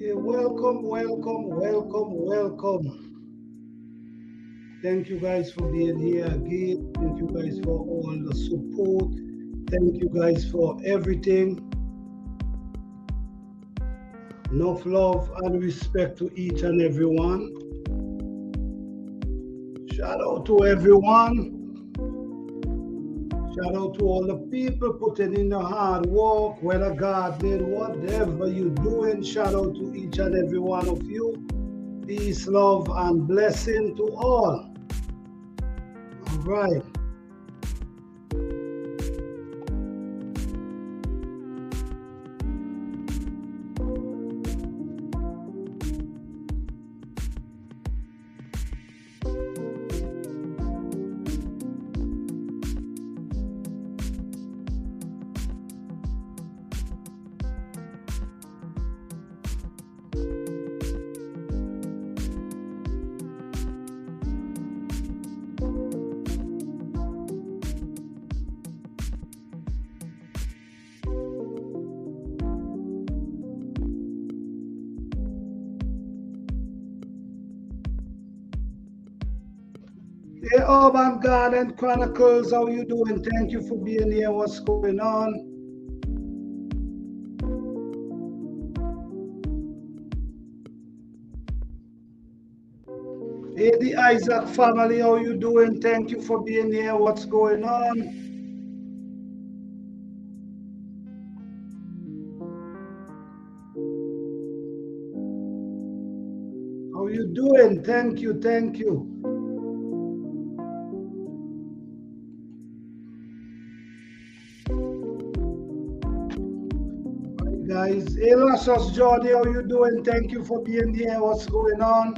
Welcome, welcome, welcome, welcome. Thank you guys for being here again. Thank you guys for all the support. Thank you guys for everything. Enough love and respect to each and every one. Shout out to everyone. Shout out to all the people putting in the hard work, whether gardening, whatever you're doing. Shout out to each and every one of you. Peace, love, and blessing to all. All right. Hey, Urban Garden Chronicles, how you doing? Thank you for being here. What's going on? Hey, the Isaac family, how you doing? Thank you for being here. What's going on? How you doing? Thank you, thank you. Guys, hey Lassos Jordi, how you doing? Thank you for being here. What's going on?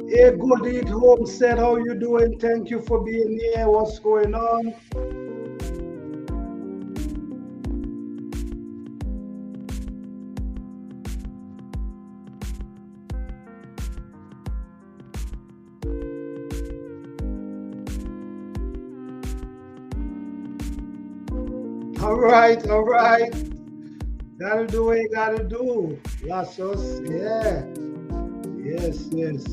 Hey Good Eat Homestead, how you doing? Thank you for being here. What's going on? All right. Gotta do what you gotta do. Lassos, yeah. Yes, yes.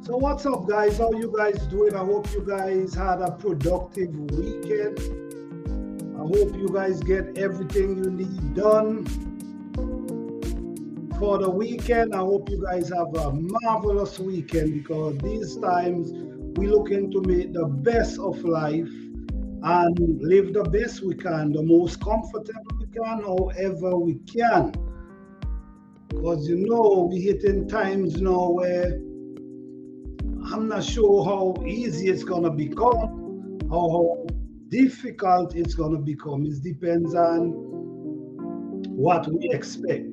So what's up, guys? How you guys doing? I hope you guys had a productive weekend. I hope you guys get everything you need done for the weekend. I hope you guys have a marvelous weekend because these times we're looking to make the best of life and live the best we can, the most comfortable we can, however we can. Because you know, we're hitting times now where I'm not sure how easy it's gonna become, how difficult it's gonna become. It depends on what we expect.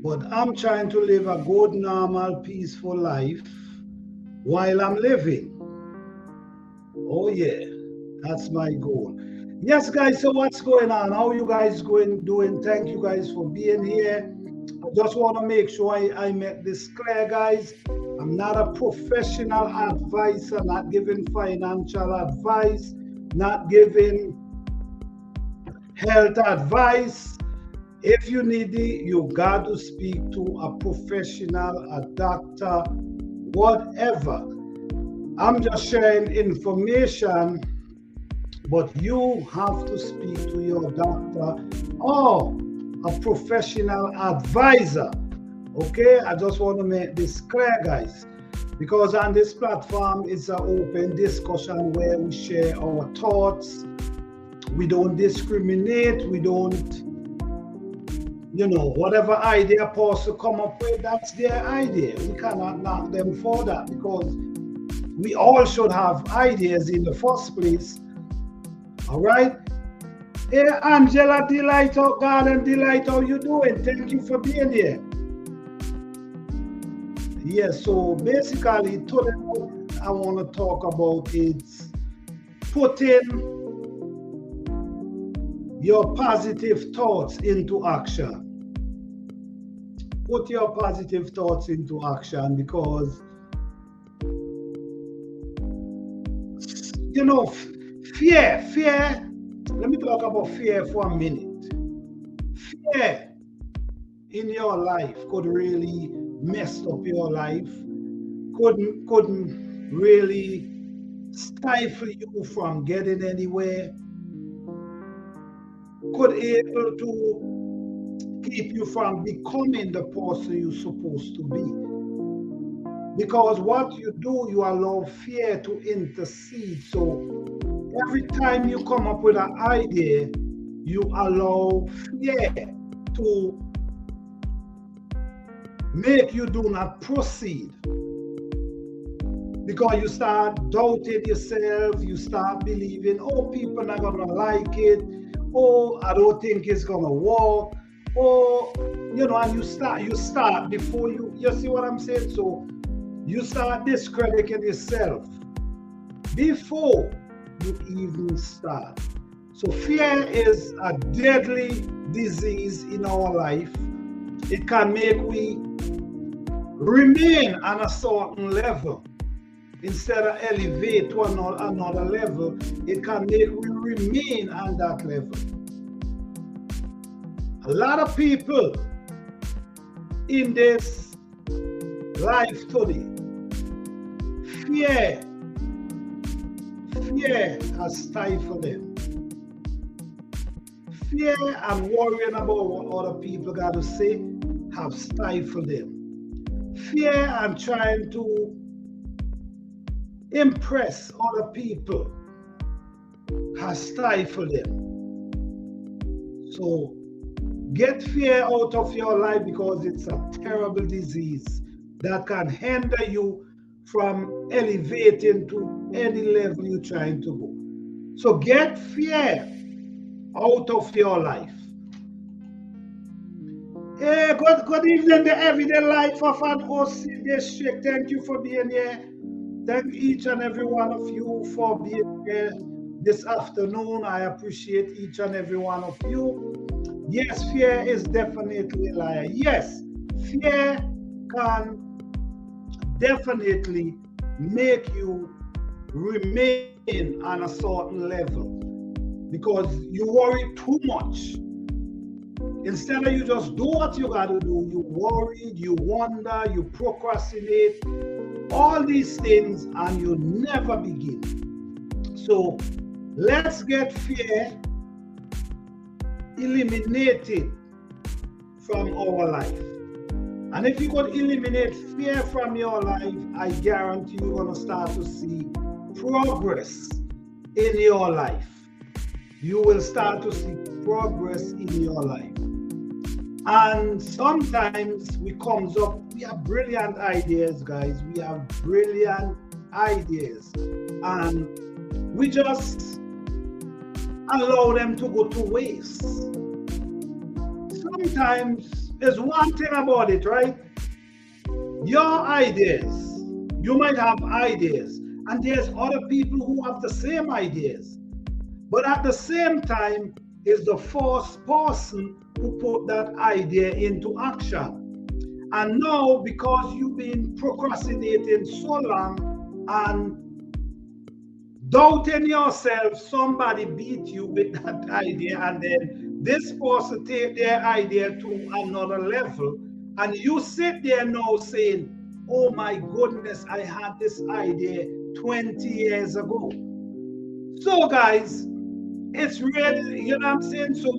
But I'm trying to live a good, normal, peaceful life while I'm living. Oh yeah, that's my goal. Yes, guys, so what's going on? How you guys doing? Thank you guys for being here. I just want to make sure I make this clear, guys. I'm not a professional advisor, not giving financial advice, not giving health advice. If you need it, you got to speak to a professional, a doctor, whatever. I'm just sharing information, but you have to speak to your doctor or a professional advisor. Okay, I just want to make this clear, guys, because on this platform it's an open discussion where we share our thoughts. We don't discriminate. We don't, whatever idea a person come up with, that's their idea. We cannot knock them for that because we all should have ideas in the first place. All right. Hey, Angela Delight, Garden Delight, how you doing? Thank you for being here. Yes, so basically today I want to talk about is putting your positive thoughts into action. Put your positive thoughts into action because fear. Let me talk about fear for a minute. Fear in your life could really mess up your life, couldn't really stifle you from getting anywhere, could able to keep you from becoming the person you're supposed to be. Because what you do, you allow fear to intercede. So every time you come up with an idea, you allow fear to make you do not proceed. Because you start doubting yourself, you start believing, oh, people are not gonna like it, oh, I don't think it's gonna work, oh, and you start before you see what I'm saying? So you start discrediting yourself before you even start. So fear is a deadly disease in our life. It can make we remain on a certain level instead of elevate to another level. It can make we remain on that level. A lot of people in this life today, fear has stifled them. Fear and worrying about what other people got to say have stifled them. Fear and trying to impress other people has stifled them. So get fear out of your life, because it's a terrible disease that can hinder you from elevating to any level you're trying to go. So get fear out of your life. Hey, good evening, the everyday life of an OC district. Thank you for being here. Thank each and every one of you for being here this afternoon. I appreciate each and every one of you. Yes, fear is definitely a liar. Yes, fear can definitely make you remain on a certain level because you worry too much. Instead of you just do what you got to do, you worry, you wonder, you procrastinate, all these things, and you never begin. So let's get fear eliminated from our life. And if you could eliminate fear from your life, I guarantee you're going to start to see progress in your life. You will start to see progress in your life. And sometimes we have brilliant ideas, guys. We have brilliant ideas. And we just allow them to go to waste. Sometimes there's one thing about it, right? Your ideas, you might have ideas, and there's other people who have the same ideas. But at the same time, is the first person who put that idea into action. And now, because you've been procrastinating so long and doubting yourself, somebody beat you with that idea, and then this person take their idea to another level, and you sit there now saying, oh my goodness, I had this idea 20 years ago. So guys, it's really, you know what I'm saying? So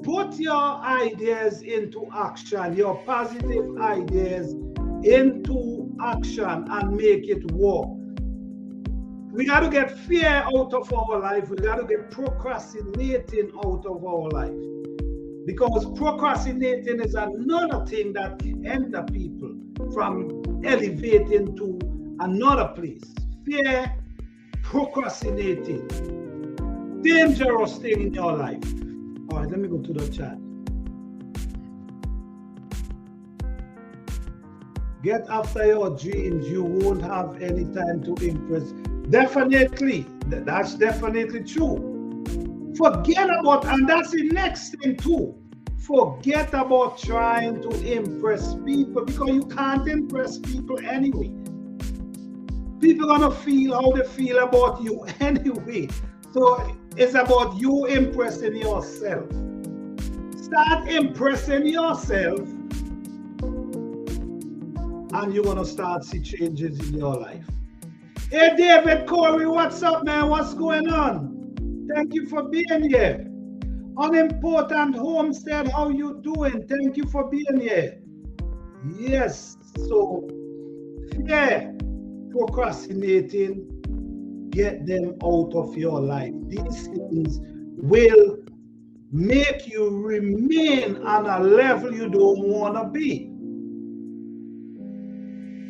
put your ideas into action, your positive ideas into action, and make it work. We got to get fear out of our life. We got to get procrastinating out of our life. Because procrastinating is another thing that hinder people from elevating to another place. Fear, procrastinating. Dangerous thing in your life. All right, let me go to the chat. Get after your dreams. You won't have any time to impress. Definitely, that's definitely true. Forget about, and that's the next thing too. Forget about trying to impress people, because you can't impress people anyway. People gonna feel how they feel about you anyway. So it's about you impressing yourself. Start impressing yourself, and you're gonna start see changes in your life. Hey David Corey, what's up, man? What's going on? Thank you for being here. Unimportant Homestead, how you doing? Thank you for being here. Yes, so fear, procrastinating, get them out of your life. These things will make you remain on a level you don't want to be.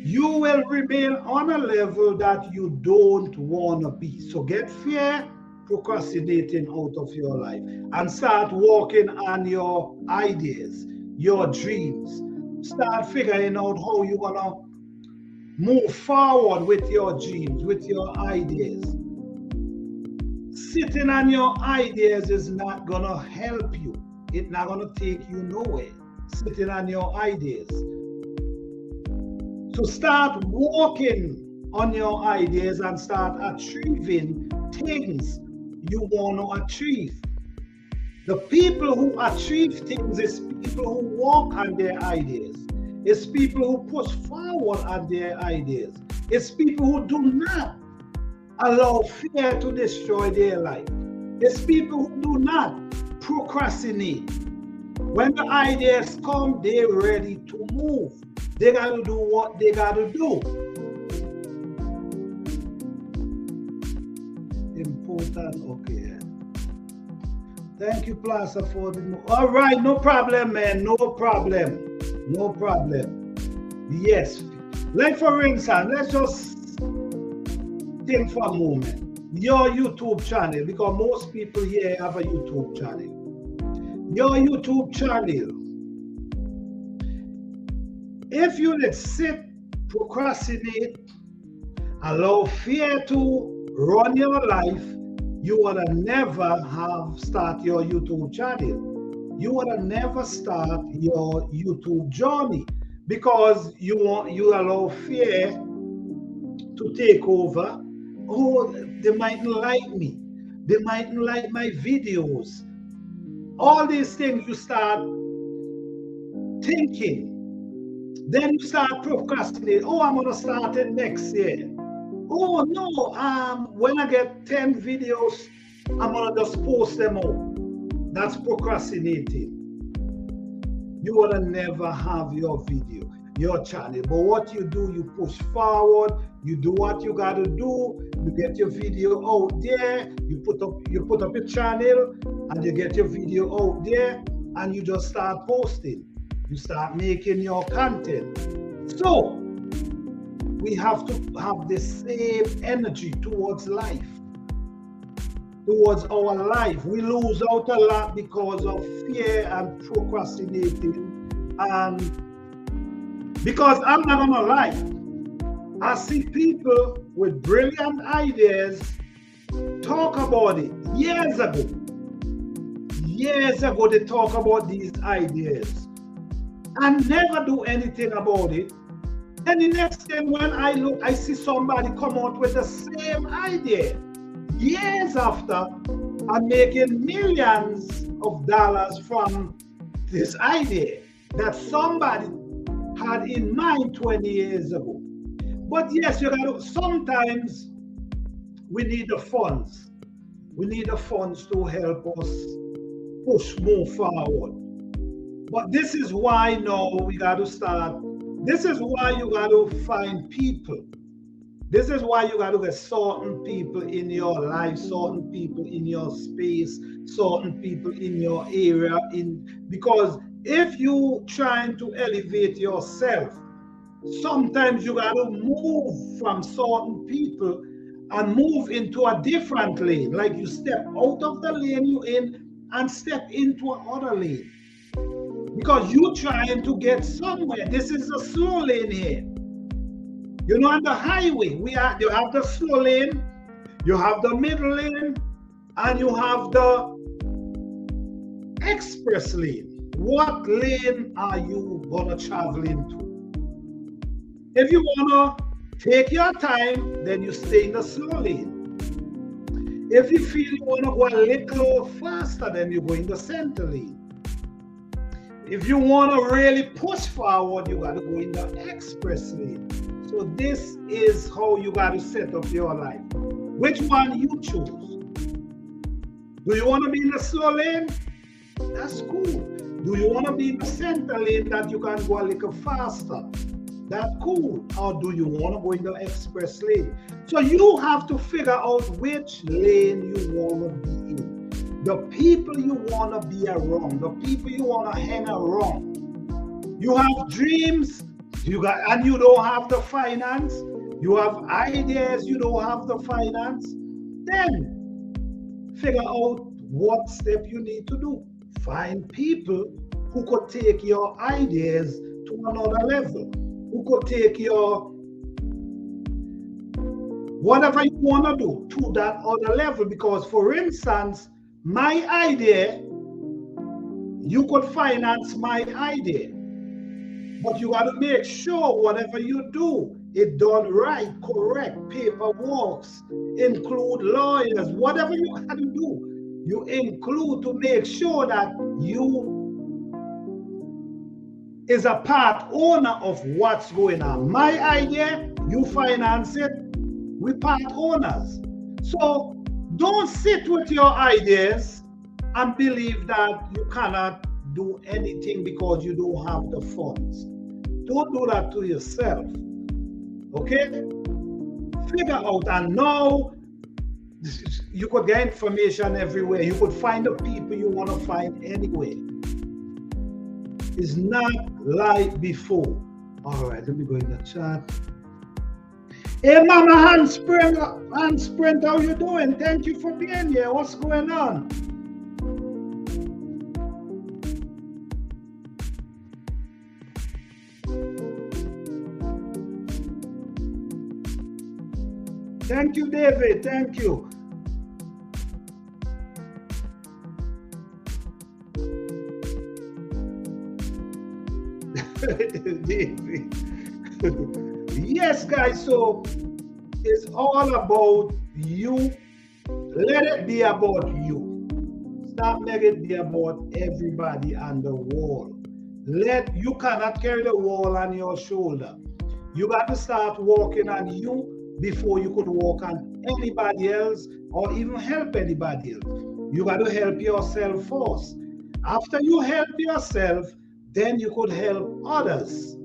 You will remain on a level that you don't want to be. So get fear, procrastinating out of your life and start working on your ideas, your dreams. Start figuring out how you're going to move forward with your dreams, with your ideas. Sitting on your ideas is not going to help you. It's not going to take you nowhere. Sitting on your ideas. So start working on your ideas and start achieving things you want to achieve. The people who achieve things is people who work on their ideas. It's people who push forward on their ideas. It's people who do not allow fear to destroy their life. It's people who do not procrastinate. When the ideas come, they're ready to move. They got to do what they got to do. Important, okay. Thank you, Plaza, for the... All right, no problem, man. No problem. No problem. Yes. Like for instance, let's just think for a moment. Your YouTube channel, because most people here have a YouTube channel. Your YouTube channel. If you let sit, procrastinate, allow fear to run your life, you would have never have start your YouTube channel. You would have never start your YouTube journey because you allow fear to take over. Oh, they mightn't like me. They mightn't like my videos. All these things you start thinking. Then you start procrastinating. Oh, I'm gonna start it next year. Oh no, when I get 10 videos, I'm gonna just post them all. That's procrastinating. You wanna never have your video, your channel. But what you do, you push forward, you do what you gotta do, you get your video out there, you put up your channel, and you get your video out there, and you just start posting. You start making your content. So we have to have the same energy towards life, towards our life. We lose out a lot because of fear and procrastinating. And because I'm not gonna lie, I see people with brilliant ideas talk about it years ago. Years ago, they talk about these ideas and never do anything about it. And the next thing when I look, I see somebody come out with the same idea. Years after, I'm making millions of dollars from this idea that somebody had in mind 20 years ago. But yes, you gotta, sometimes we need the funds. We need the funds to help us move forward. But this is why now we got to start. This is why you got to find people. This is why you got to get certain people in your life, certain people in your space, certain people in your area. Because if you trying to elevate yourself, sometimes you got to move from certain people and move into a different lane. Like you step out of the lane you're in and step into another lane. Because you're trying to get somewhere. This is a slow lane here. You know, on the highway, you have the slow lane, you have the middle lane, and you have the express lane. What lane are you gonna travel into? If you wanna Take your time, then you stay in the slow lane. If you feel you want to go a little faster, then you go in the center lane. If you want to really push forward, you got to go in the express lane. So this is how you got to set up your life. Which one you choose? Do you want to be in the slow lane? That's cool. Do you want to be in the center lane that you can go a little faster? That's cool. Or do you want to go in the express lane? So you have to figure out which lane you want to be in. The people you want to be around, the people you want to hang around. You have dreams, and you don't have the finance. You have ideas, you don't have the finance. Then figure out what step you need to do. Find people who could take your ideas to another level, who could take your whatever you want to do to that other level. Because for instance, my idea, you could finance my idea, but you got to make sure whatever you do, it done right, correct, paperwork, include lawyers, whatever you got to do, you include to make sure that you is a part owner of what's going on. My idea, you finance it, we part owners. So don't sit with your ideas and believe that you cannot do anything because you don't have the funds. Don't do that to yourself. Okay? Figure out, and now you could get information everywhere. You could find the people you want to find anywhere. It's not like before. All right, let me go in the chat. Hey, Mama Handsprint, how you doing? Thank you for being here. What's going on? Thank you, David. Thank you. David. Yes, guys. So it's all about you. Let it be about you. Stop making it be about everybody on the wall. You cannot carry the wall on your shoulder. You got to start walking on you before you could walk on anybody else or even help anybody else. You got to help yourself first. After you help yourself, then you could help others.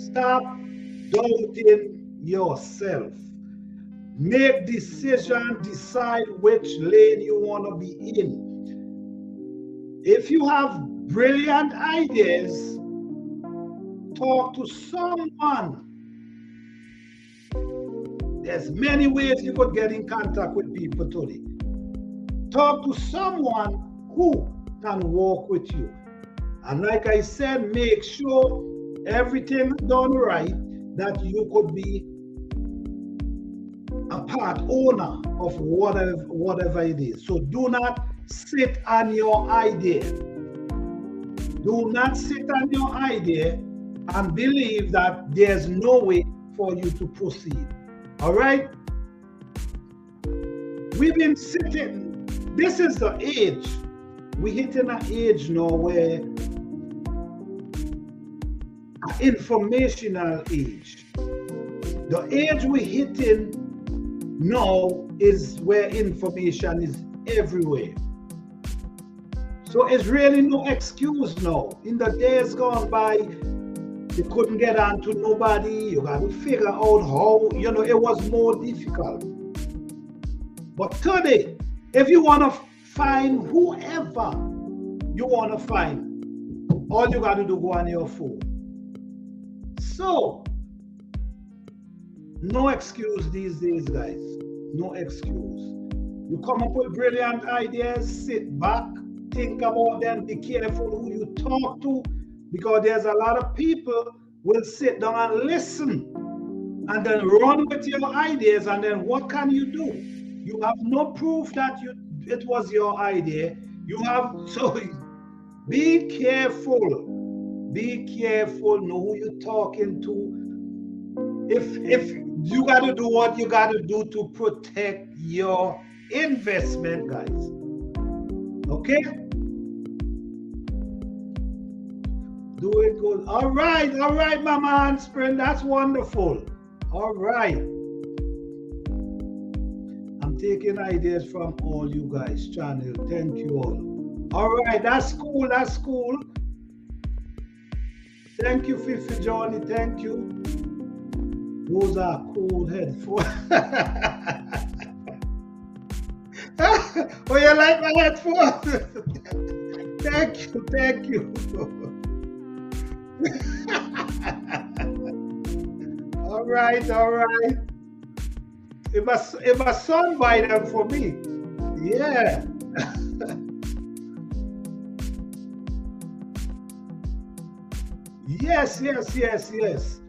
Stop doubting yourself. Make decision, decide which lane you want to be in. If you have brilliant ideas, talk to someone. There's many ways you could get in contact with people today. Talk to someone who can walk with you. And like I said, make sure everything done right, that you could be a part owner of whatever it is. So do not sit on your idea. Do not sit on your idea and believe that there's no way for you to proceed. All right? We've been sitting, this is the age. We're hitting an age now where an informational age. The age we're hitting now is where information is everywhere. So it's really no excuse now. In the days gone by, you couldn't get on to nobody. You got to figure out how, it was more difficult. But today, if you want to find whoever you want to find, all you got to do go on your phone. So, no excuse these days, guys. No excuse. You come up with brilliant ideas, sit back, think about them, be careful who you talk to, because there's a lot of people will sit down and listen and then run with your ideas, and then what can you do? You have no proof that it was your idea. So be careful. Be careful, know who you're talking to. If you got to do what you got to do to protect your investment, guys. Okay? Do it good. All right, Mama Handspring. That's wonderful. All right. I'm taking ideas from all you guys. Channel. Thank you all. All right, that's cool. That's cool. Thank you, Fifi Johnny. Thank you. Those are cool headphones. Oh, you like my headphones? Thank you, thank you. All right, all right. If my son buy them for me, yeah. Yes, yes, yes, yes.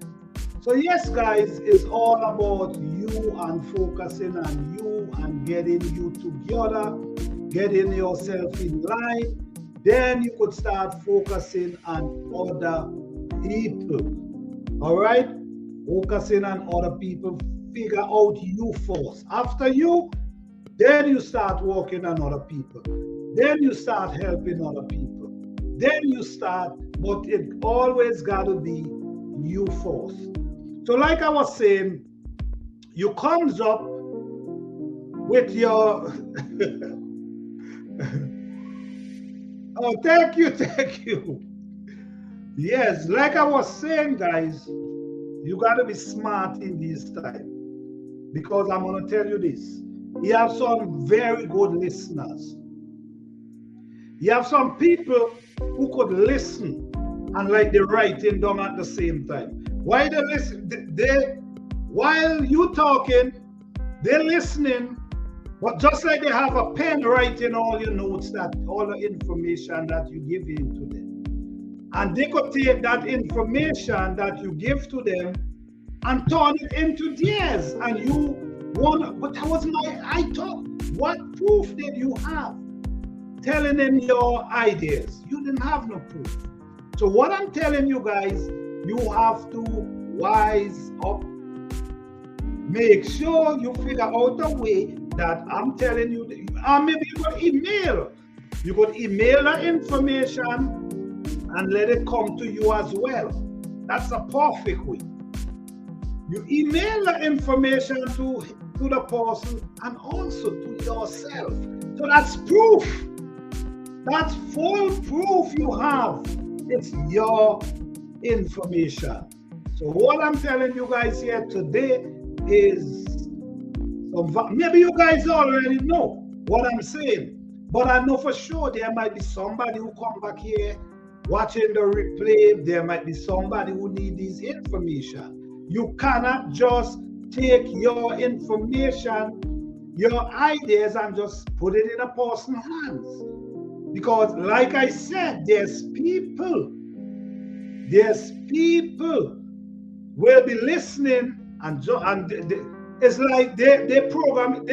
So yes, guys, it's all about you and focusing on you and getting you together, getting yourself in line. Then you could start focusing on other people. All right? Focusing on other people. Figure out you first. After you, then you start working on other people. Then you start helping other people. Then you start, but it always got to be you first. So like I was saying, you comes up with your oh, thank you, thank you. Yes, like I was saying, guys, you got to be smart in this time, because I'm going to tell you this. You have some very good listeners. You have some people who could listen and like they're writing down at the same time. Why they listen? While you talking, they're listening, but just like they have a pen writing all your notes, that all the information that you give in to them. And they could take that information that you give to them and turn it into theirs. And you want, but that was I thought, what proof did you have? Telling them your ideas. You didn't have no proof. So what I'm telling you guys, you have to wise up. Make sure you figure out a way that I'm telling you. Maybe you could email. You could email the information and let it come to you as well. That's a perfect way. You email the information to the person and also to yourself. So that's proof. That's full proof you have. It's your information. So what I'm telling you guys here today is, maybe you guys already know what I'm saying, but I know for sure there might be somebody who come back here watching the replay. There might be somebody who need this information. You cannot just take your information, your ideas, and just put it in a person's hands. Because like I said, there's people will be listening, and it's like they program,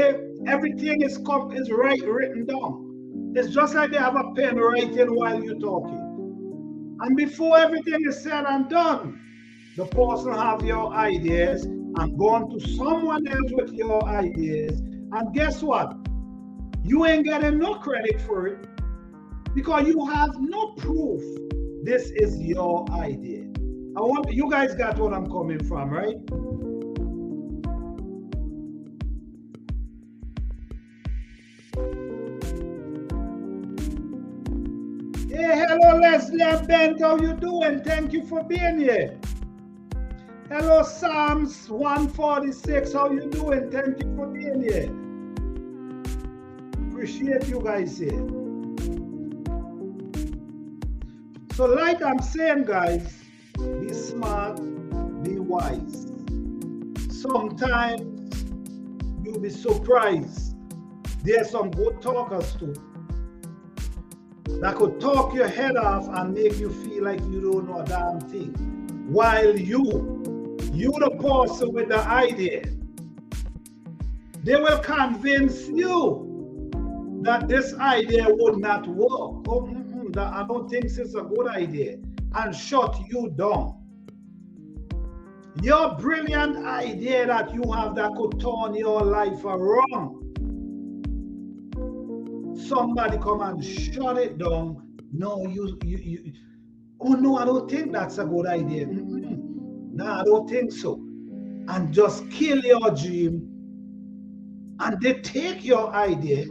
everything is written down. It's just like they have a pen writing while you're talking. And before everything is said and done, the person have your ideas and gone to someone else with your ideas. And guess what? You ain't getting no credit for it, because you have no proof this is your idea. You guys got what I'm coming from, right? Hey, hello Leslie and Ben, how you doing? Thank you for being here. Hello Psalms 146, how you doing? Thank you for being here. Appreciate you guys here. So like I'm saying, guys, be smart, be wise. Sometimes you'll be surprised. There's some good talkers too that could talk your head off and make you feel like you don't know a damn thing. While you the person with the idea, they will convince you that this idea would not work. I don't think it's a good idea. and shut you down. Your brilliant idea that you have that could turn your life around, somebody come and shut it down. No, oh no, I don't think that's a good idea. No, I don't think so. And just kill your dream. And they take your idea,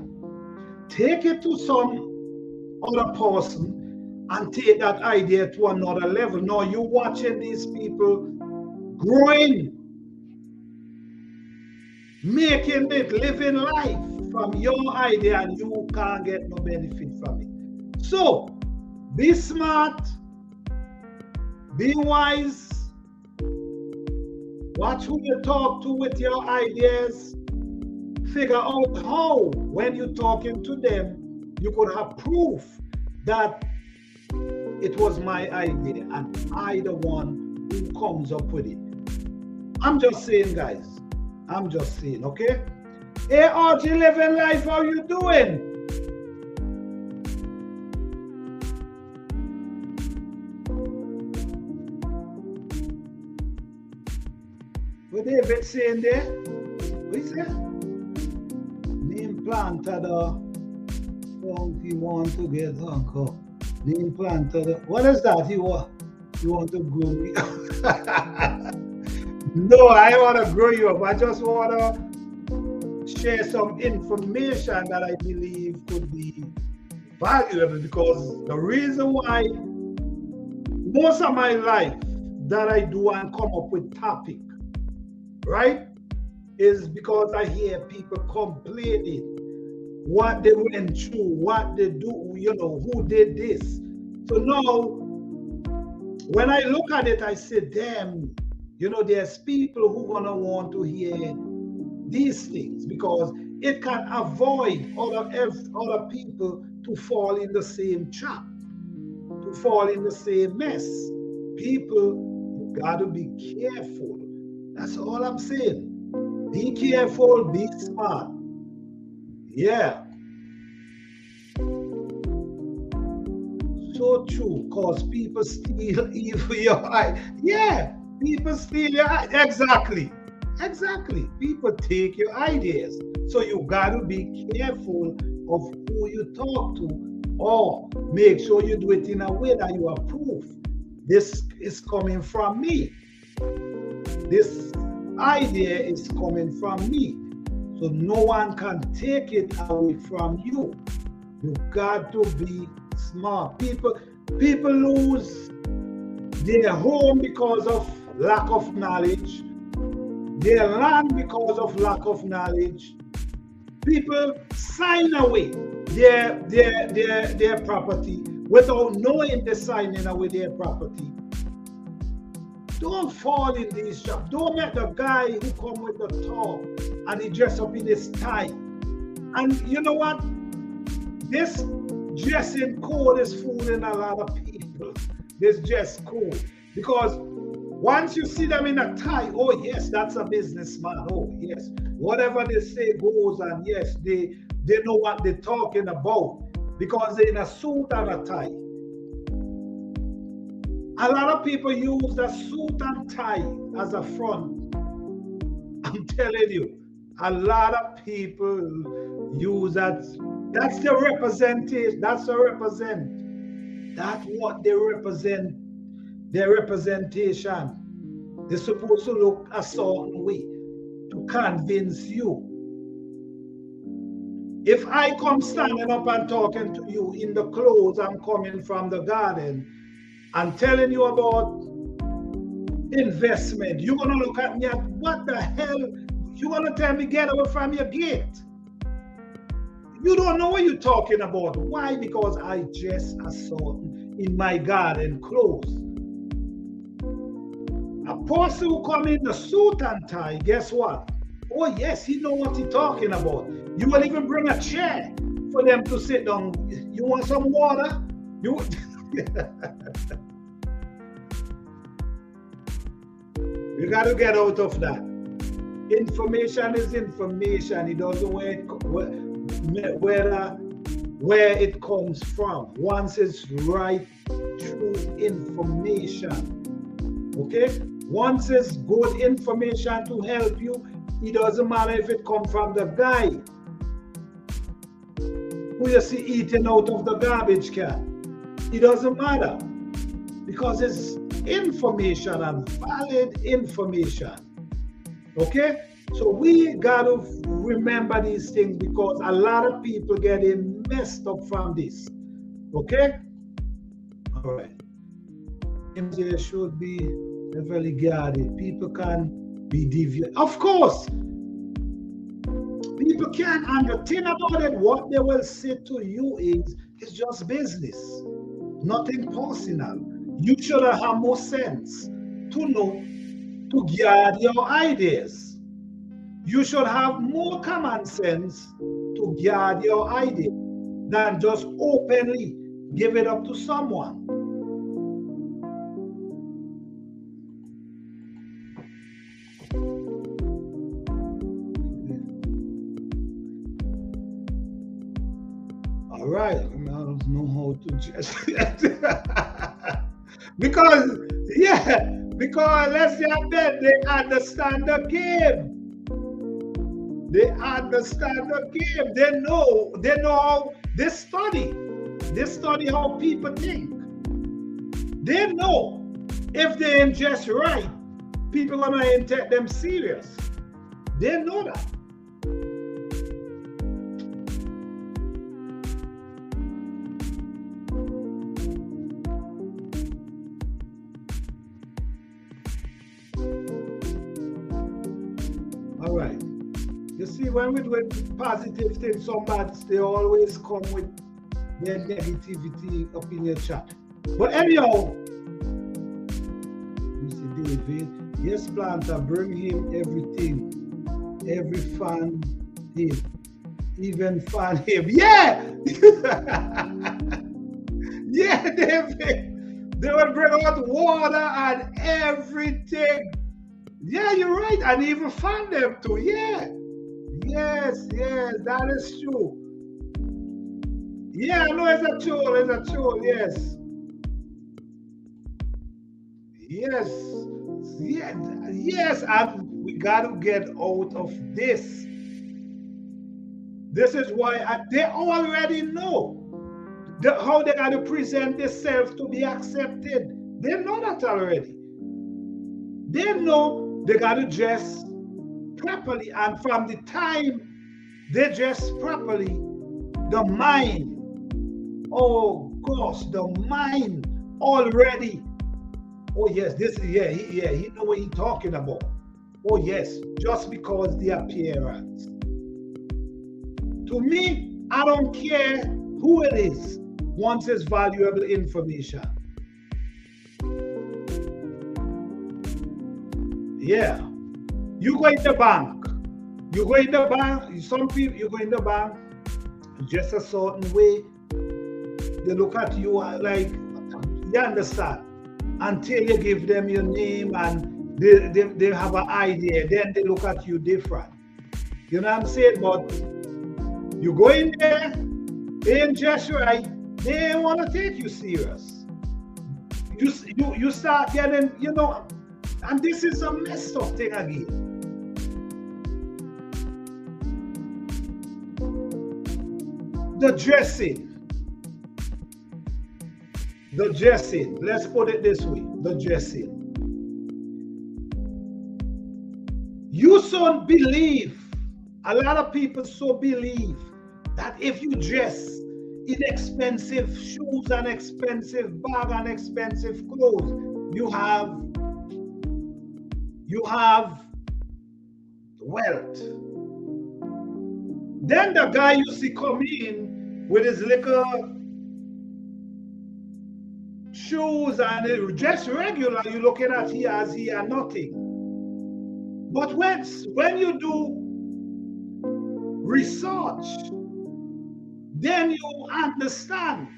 take it to some other person, and take that idea to another level. Now you're watching these people growing, making it, living life from your idea, and you can't get no benefit from it. So be smart, be wise, watch who you talk to with your ideas, figure out how, when you're talking to them, you could have proof that it was my idea and I the one who comes up with it. I'm just saying, guys. I'm just saying, okay? Hey, Archie, living life, how you doing? What David saying there? What is that? Name planted he want to get uncle. Name planted. What is that? You want to grow me up? No, I want to grow you up. I just want to share some information that I believe could be valuable, because the reason why most of my life that I do and come up with topic, right, is because I hear people complaining what they went through, what they do, you know, who did this. So now, when I look at it, I say, damn, you know, there's people who gonna want to hear these things, because it can avoid other people to fall in the same trap, to fall in the same mess. People, you gotta be careful. That's all I'm saying. Be careful, be smart. Yeah. So true, because people steal even your eye. Yeah, people steal your eye. Exactly. Exactly. People take your ideas. So you gotta be careful of who you talk to, or make sure you do it in a way that you approve. This is coming from me. This idea is coming from me. So no one can take it away from you. You got to be smart. People lose their home because of lack of knowledge, their land because of lack of knowledge. People sign away their property without knowing they're signing away their property. Don't fall in these traps. Don't let the guy who come with the top and he dress up in his tie. And you know what? This dressing code is fooling a lot of people. This dress code. Because once you see them in a tie, oh yes, that's a businessman. Oh yes. Whatever they say goes, and yes, they know what they're talking about, because they're in a suit and a tie. A lot of people use the suit and tie as a front. I'm telling you, a lot of people use that. That's the representation. That's the represent. That's what they represent. Their representation. They're supposed to look a certain way to convince you. If I come standing up and talking to you in the clothes I'm coming from the garden, I'm telling you about investment, you're going to look at me and what the hell? You're going to tell me get away from your gate. You don't know what you're talking about. Why? Because I dress a certain in my garden clothes. A person who come in the suit and tie, guess what? Oh yes, he know what he's talking about. You will even bring a chair for them to sit down. You want some water? You You got to get out of that. Information is information. It doesn't whether where it comes from. Once it's right, true information. Okay? Once it's good information to help you, it doesn't matter if it comes from the guy who you see eating out of the garbage can. It doesn't matter because it's information and valid information. Okay? So we got to remember these things because a lot of people getting messed up from this. Okay? All right. There should be heavily guarded. People can be deviant. Of course, people can, and the thing about it, what they will say to you is, it's just business, nothing personal. You should have more sense to know to guard your ideas. You should have more common sense to guard your ideas than just openly give it up to someone. All right, I don't know how to just because let's say that they understand the game. They understand the game. They know how they study how people think. They know if they ingest right, people are gonna take them serious. They know that. All right. You see, when we do positive things, somebody they always come with their negativity up in your chat. But anyhow, you see David, yes, Planter, bring him everything. Every fan him. Even fan him. Yeah! Yeah, David. They will bring out water and everything. Yeah, you're right. And even fan them too. Yeah. Yes, that is true. Yeah, no, it's a tool, yes. Yes, and we got to get out of this. This is why they already know how they got to present themselves to be accepted. They know that already. They know they got to dress properly, and from the time they dress properly, the mind, oh gosh, the mind already, oh yes, he know what he's talking about. Oh yes, just because the appearance. To me, I don't care who it is once it's valuable information. Yeah. You go in the bank. Some people, you go in the bank just a certain way. They look at you like, you understand, until you give them your name and they have an idea. Then they look at you different. You know what I'm saying? But you go in there, they ain't just right. They don't want to take you serious. You start getting, and this is a messed up thing again. The dressing. Let's put it this way. The dressing. You so believe, a lot of people so believe that if you dress in expensive shoes and expensive bag and expensive clothes, you have wealth. Then the guy you see come in with his little shoes and just regular, you looking at he as he are nothing. But when you do research, then you understand.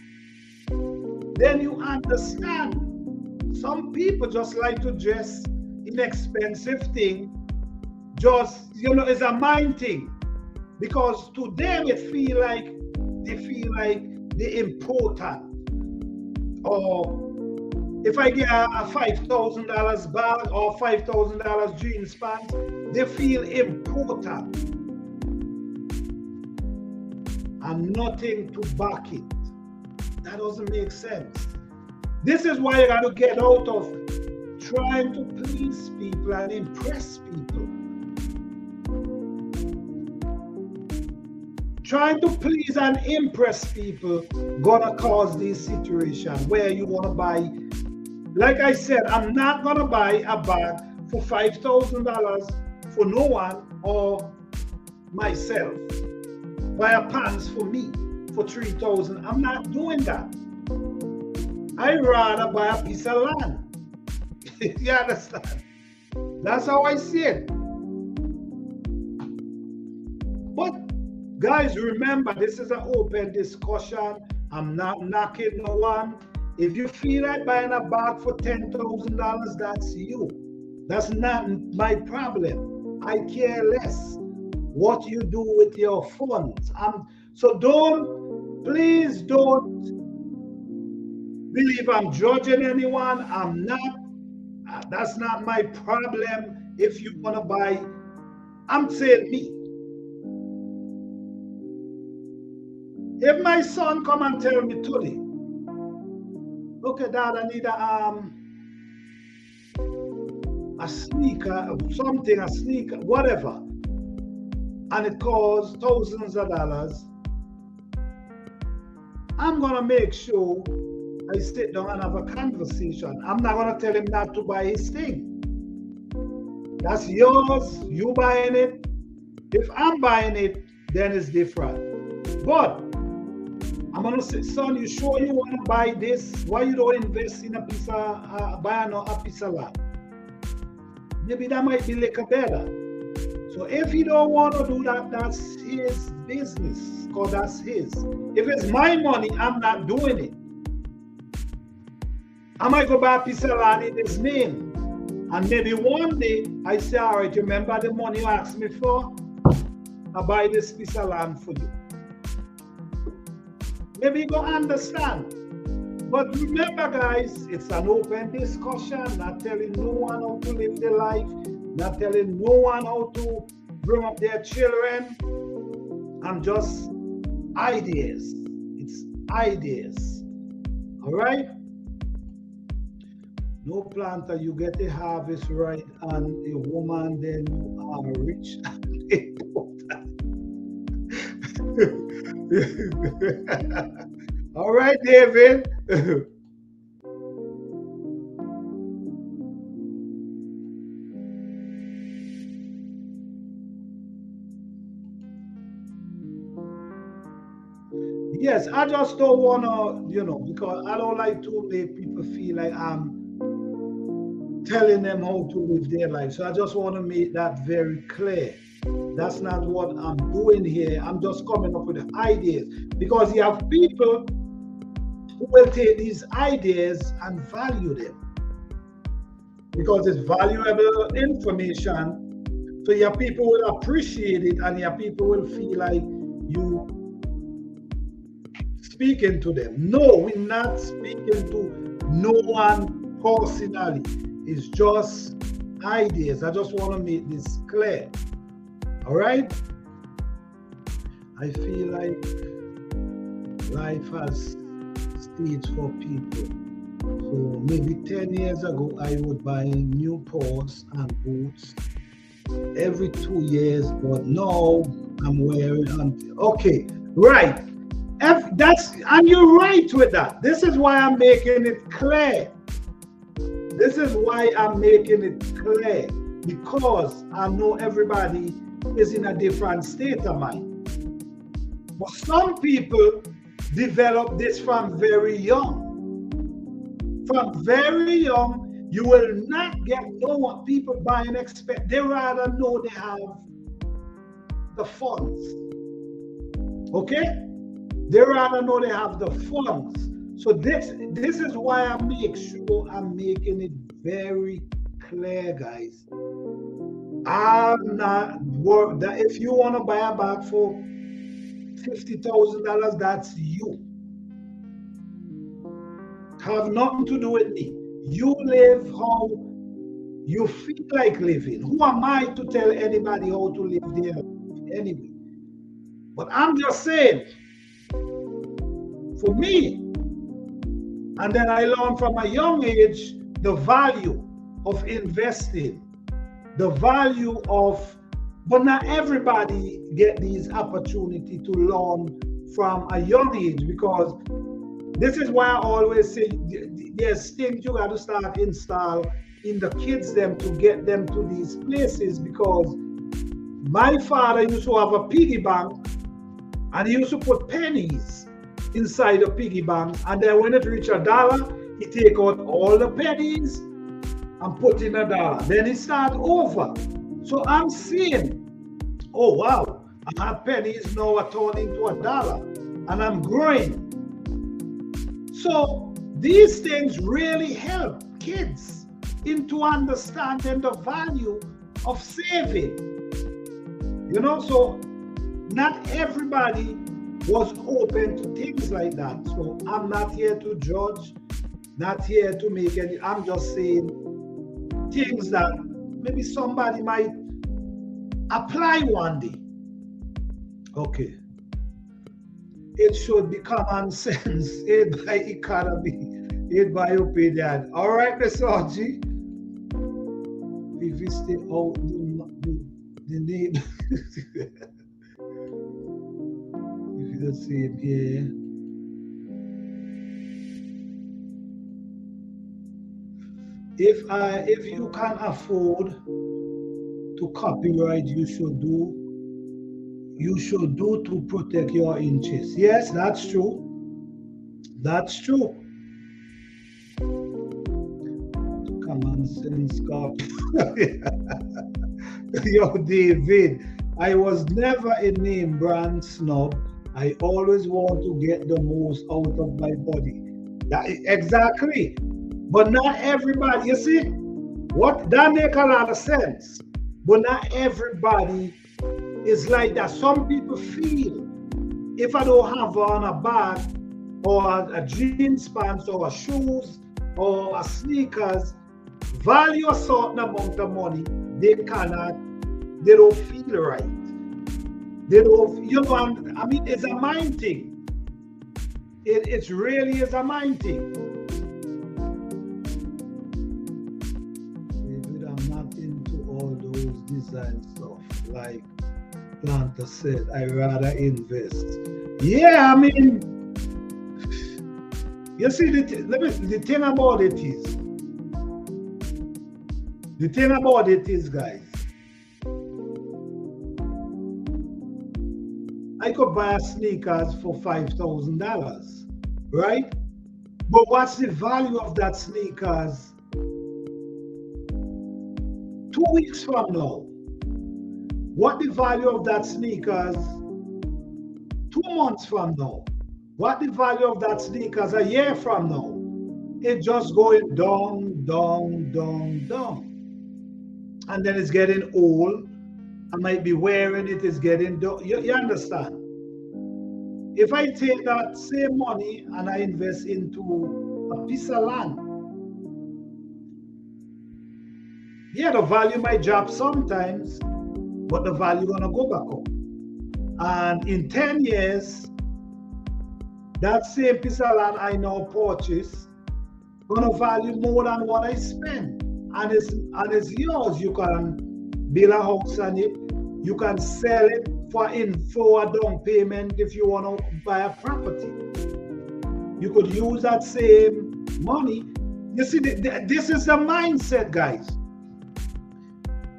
Some people just like to dress in expensive thing, just, it's a mind thing. Because to them it feel like they feel like they're important. Or if I get a $5,000 bag or $5,000 jeans pants, they feel important and nothing to back it. That doesn't make sense. This is why you got to get out of trying to please people and impress people. Trying to please and impress people gonna cause this situation where you wanna buy. Like I said, I'm not gonna buy a bag for $5,000 for no one or myself. Buy a pants for me for $3,000. I'm not doing that. I'd rather buy a piece of land. You understand? That's how I see it. But guys, remember, this is an open discussion. I'm not knocking no one. If you feel like buying a bag for $10,000, that's you. That's not my problem. I care less what you do with your funds. So please don't believe I'm judging anyone. I'm not. That's not my problem. If you want to buy, I'm saying me. If my son come and tell me today, okay, Dad, I need a sneaker, something, a sneaker, whatever, and it costs thousands of dollars, I'm gonna make sure I sit down and have a conversation. I'm not gonna tell him not to buy his thing. That's yours, you buying it. If I'm buying it, then it's different. But I'm gonna say, son, you sure you wanna buy this? Why you don't invest in a piece of, buying a piece of land? Maybe that might be like a better. So if he don't wanna do that, that's his business, because that's his. If it's my money, I'm not doing it. I might go buy a piece of land in his name. And maybe one day, I say, all right, remember the money you asked me for? I buy this piece of land for you. Maybe you go understand. But remember, guys, it's an open discussion, not telling no one how to live their life, not telling no one how to bring up their children. I'm just ideas. It's ideas. All right? No planter, you get the harvest right, and a woman, then you are rich and important. All right, David. Yes, I just don't want to, because I don't like to make people feel like I'm telling them how to live their life. So I just want to make that very clear. That's not what I'm doing here. I'm just coming up with the ideas, because you have people who will take these ideas and value them, because it's valuable information. So your people will appreciate it, and your people will feel like you speaking to them. No, we're not speaking to no one personally. It's just ideas. I just want to make this clear. All right? I feel like life has stage for people. So maybe 10 years ago, I would buy new pants and boots every 2 years, but now I'm wearing, okay, right. And you're right with that. This is why I'm making it clear. This is why I'm making it clear, because I know everybody is in a different state of mind. But some people develop this from very young. From very young, you will not get no people buying expect. They rather know they have the funds. Okay? They rather know they have the funds. So this is why I make sure I'm making it very clear, guys. I'm not worried that if you want to buy a bag for $50,000, that's you. Have nothing to do with me. You live how you feel like living. Who am I to tell anybody how to live their life anyway? But I'm just saying, for me, and then I learned from a young age the value of investing, the value of, but not everybody get these opportunity to learn from a young age, because this is why I always say there's things you got to start install in the kids them to get them to these places, because my father used to have a piggy bank and he used to put pennies inside the piggy bank, and then when it reached $1, he take out all the pennies and put in $1. Then he start over. So I'm seeing, oh wow, I have pennies now are turning to $1 and I'm growing. So these things really help kids into understanding the value of saving. You know, so not everybody was open to things like that. So I'm not here to judge, not here to make any, I'm just saying things that maybe somebody might apply one day. Okay. It should be common sense, aid by economy, aid by opinion. All right, Mr. Orji. If we stay out the name. If you see it here. If you can afford to copyright, you should do to protect your interests. Yes, that's true. That's true. Common sense, God. Yo, David, I was never a name brand snob. I always want to get the most out of my body. Exactly. But not everybody, you see, that make a lot of sense. But not everybody is like that. Some people feel if I don't have on a bag or a jeans pants or a shoes or a sneakers, value a certain amount of money, they don't feel right. They don't, you know, I mean, it's a mind thing. It really is a mind thing. David, I'm not into all those design stuff. Like Planta said, I rather invest. Yeah, I mean, you see, the thing about it is, guys, I could buy sneakers for $5,000, right? But what's the value of that sneakers 2 weeks from now? What the value of that sneakers 2 months from now? What the value of that sneakers a year from now? It's just going down, down, down, down. And then it's getting old. I might be wearing it, it's getting down. You understand? If I take that same money and I invest into a piece of land, yeah, the value might drop sometimes, but the value gonna go back up. And in 10 years, that same piece of land I now purchase gonna value more than what I spend. And it's yours. You can build a house on it. You can sell it for a down payment if you want to buy a property. You could use that same money. You see, this is the mindset, guys.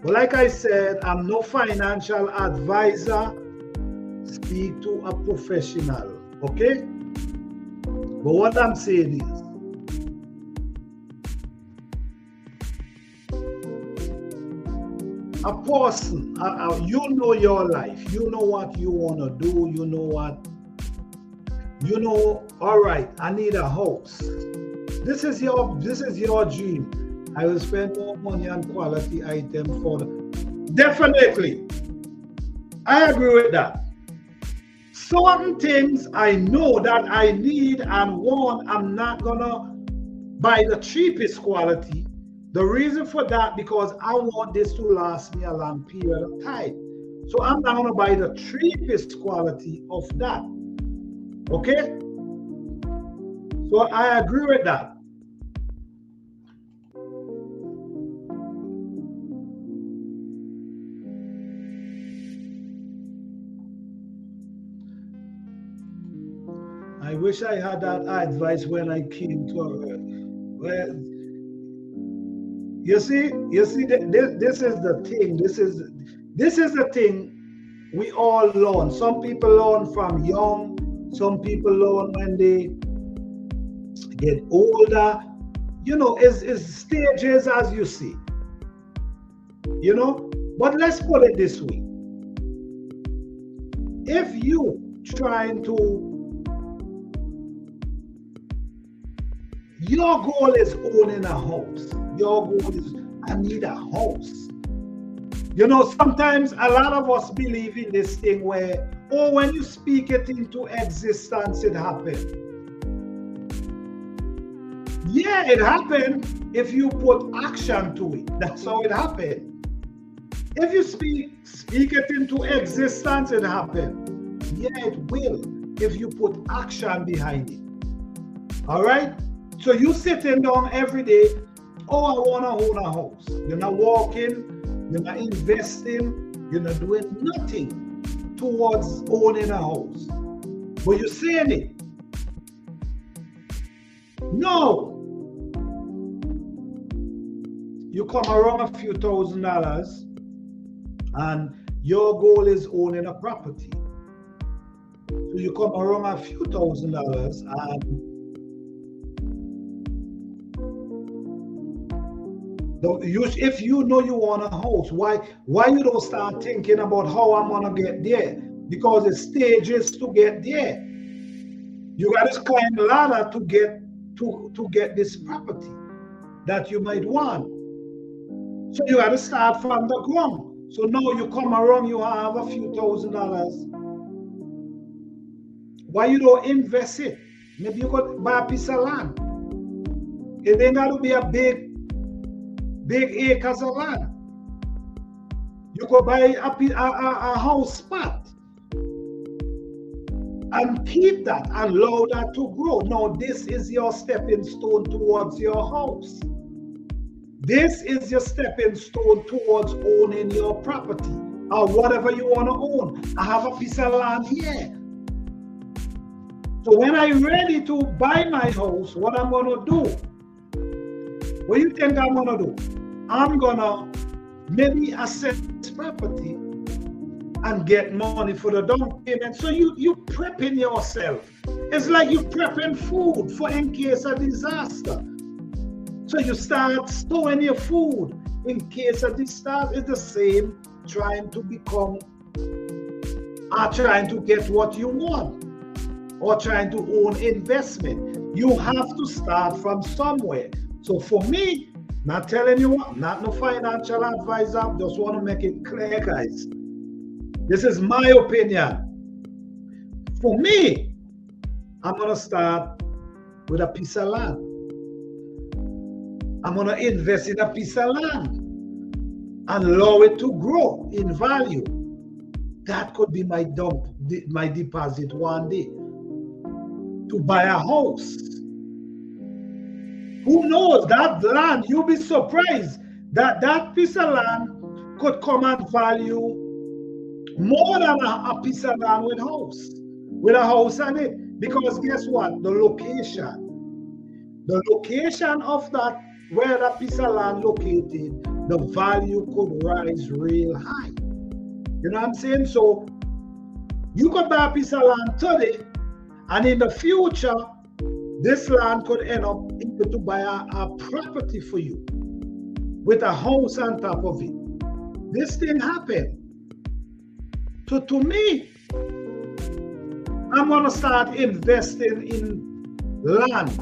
But like I said, I'm no financial advisor. Speak to a professional, okay? But what I'm saying is, a person, you know your life, you know what you want to do, you know, all right, I need a house. This is your dream. I will spend more money on quality items for Definitely. I agree with that. certain things I know that I need and want, I'm not gonna buy the cheapest quality. The reason for that, because I want this to last me a long period of time. So I'm not gonna buy the cheapest quality of that. Okay? So I agree with that. I wish I had that advice when I came to well, you see, this is the thing. This is the thing we all learn. Some people learn from young, some people learn when they get older. You know, it's stages, as you see. You know, but let's put it this way. If you trying to, your goal is owning a house. Your goal is, I need a house. You know, sometimes a lot of us believe in this thing where, oh, when you speak it into existence, it happened. Yeah, it happened if you put action to it. That's how it happened. If you speak it into existence, it happened. Yeah, it will if you put action behind it. All right? So you sitting down every day, oh, I want to own a house. You're not walking, you're not investing, you're not doing nothing towards owning a house. But you're saying it. No. You come around a few $1,000s and your goal is owning a property. So you come around a few $1,000s and if you know you want a house, why you don't start thinking about how I'm gonna get there? Because it's stages to get there. You got to climb the ladder to get this property that you might want. So you got to start from the ground. So now you come around, you have a few $1,000s. Why you don't invest it? Maybe you could buy a piece of land. It ain't got to be a big acres of land. You could buy a house spot and keep that and allow that to grow. Now, this is your stepping stone towards your house. This is your stepping stone towards owning your property or whatever you want to own. I have a piece of land here. So when I'm ready to buy my house, what I'm going to do? What do you think I'm going to do? I'm gonna maybe assess property and get money for the down payment. So you prepping yourself. It's like you prepping food for in case of disaster. So you start storing your food in case of disaster. It's the same trying to become or trying to get what you want or trying to own investment. You have to start from somewhere. So for me, not telling you what, not no financial advisor, just want to make it clear, guys. This is my opinion. For me, I'm going to start with a piece of land. I'm going to invest in a piece of land and allow it to grow in value. That could be my deposit one day to buy a house. Who knows, that land, you'll be surprised that that piece of land could come and value more than a piece of land with a house on it. Because guess what? The location of that, where that piece of land located, the value could rise real high. You know what I'm saying? So you could buy a piece of land today, and in the future, this land could end up to buy a property for you with a house on top of it. This thing happened. So to me, I'm going to start investing in land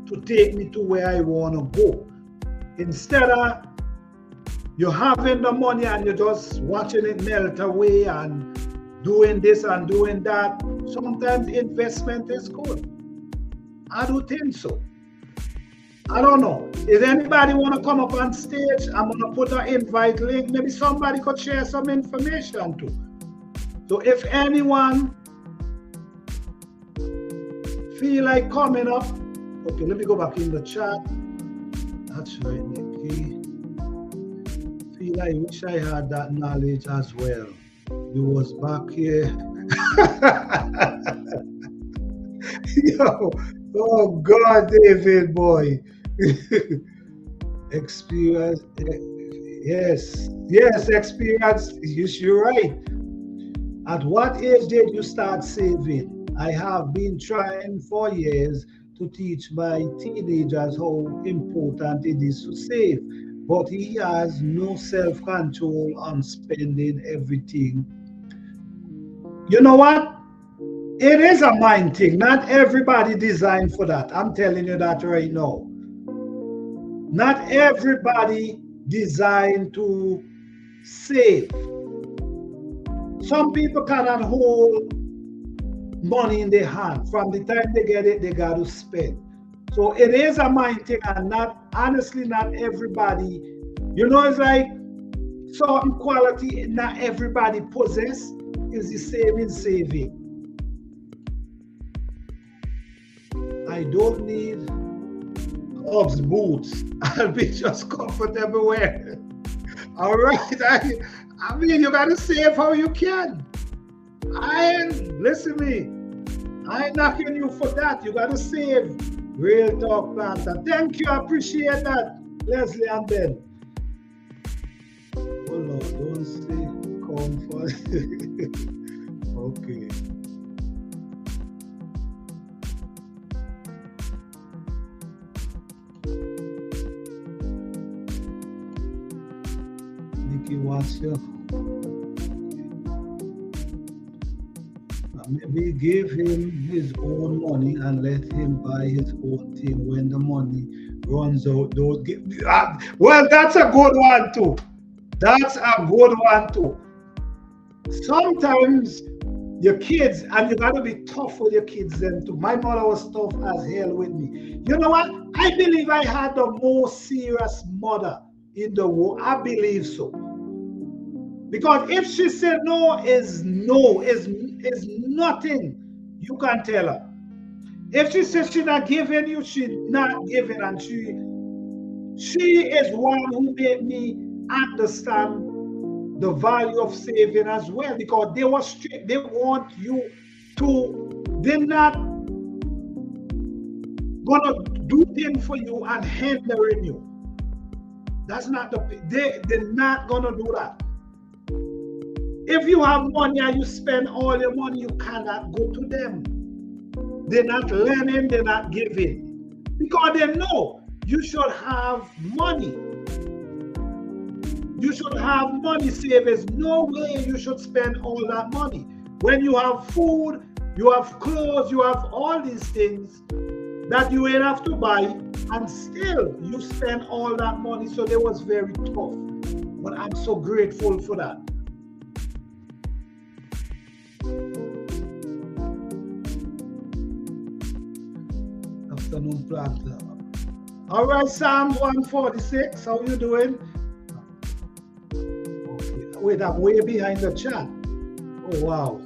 to take me to where I want to go. Instead of you having the money and you're just watching it melt away and doing this and doing that. Sometimes investment is good. I do think so. I don't know. If anybody want to come up on stage, I'm going to put an invite link. Maybe somebody could share some information too. So if anyone feel like coming up, okay, let me go back in the chat. That's right, Nikki. Feel I wish I had that knowledge as well. You was back here. Yo, oh God, David boy. Experience, yes, experience. You're right. At what age did you start saving? I have been trying for years to teach my teenagers how important it is to save, but he has no self-control on spending everything. You know what? It is a mind thing. Not everybody designed for that. I'm telling you that right now. Not everybody designed to save. Some people cannot hold money in their hand. From the time they get it, they got to spend. So it is a mind thing, and honestly, not everybody, it's like certain quality not everybody possess is the saving. I don't need Hobbs boots. I'll be just comfortable wearing. All right. I mean, you gotta save how you can. Listen me. I ain't knocking you for that. You gotta save. Real talk, planter. Thank you. I appreciate that, Leslie and Ben. Oh Lord, don't say comfort. Okay. Watch you. Maybe give him his own money and let him buy his own thing when the money runs out. Well, that's a good one too. That's a good one too. Sometimes your kids, and you gotta be tough with your kids then too. My mother was tough as hell with me. You know what? I believe I had the most serious mother in the world. I believe so. Because if she said no, is nothing you can tell her. If she says she's not giving you, she's not giving, and she is one who made me understand the value of saving as well, because they were strict. They want you to, they're not gonna do things for you and hindering you. That's not they're not gonna do that. If you have money and you spend all your money, you cannot go to them. They're not lending, they're not giving. Because they know you should have money. You should have money saved. There's no way you should spend all that money. When you have food, you have clothes, you have all these things that you ain't have to buy, and still you spend all that money. So they was very tough. But I'm so grateful for that. Afternoon planter. All right, Psalms 146. How you doing? Okay. Wait, I'm way behind the chat. Oh wow.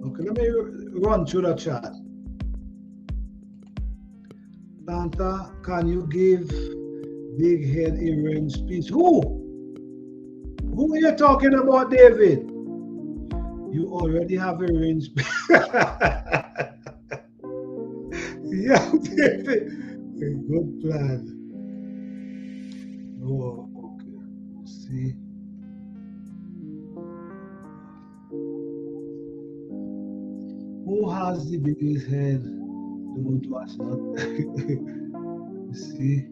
Okay, let me run through the chat. Santa, can you give big head earring speech? Who are you talking about, David? You already have a range. Yeah, David. Good plan. Oh, okay. See. Who has the biggest head? Don't watch that. See.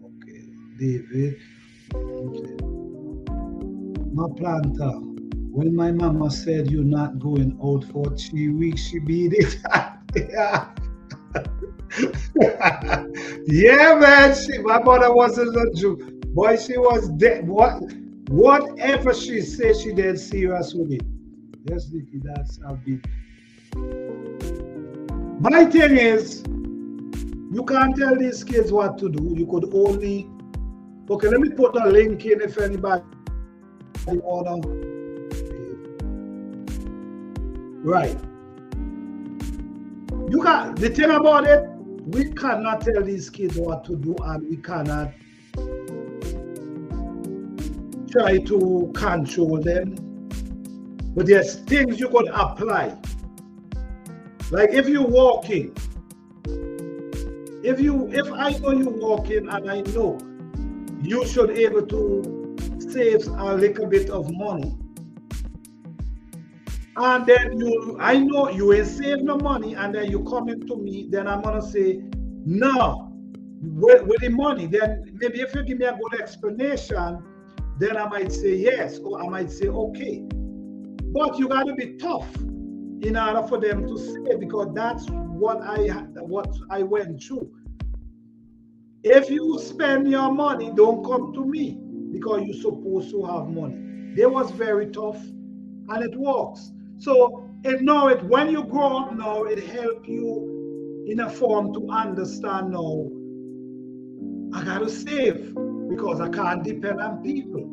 Okay, David. Okay. My planter. When my mama said you're not going out for 3 weeks, she beat it. Yeah. Yeah, man. My mother wasn't a Jew. Boy, she was dead. Whatever she said, she dead serious with it. Yes, Nicky, that's a bit. My thing is, you can't tell these kids what to do. You could only. Okay, let me put a link in if anybody wanna. Right. You can. The thing about it, we cannot tell these kids what to do, and we cannot try to control them. But there's things you could apply. Like if you're walking, if I know you're walking and I know you should be able to save a little bit of money, and then I know you ain't save no money, and then you coming to me, then I'm gonna say no. With the money, then maybe if you give me a good explanation, then I might say yes, or I might say okay. But you got to be tough in order for them to say, because that's what I went through. If you spend your money, don't come to me because you're supposed to have money. They was very tough, and it works. So when you grow up now, it help you in a form to understand now. I gotta save because I can't depend on people.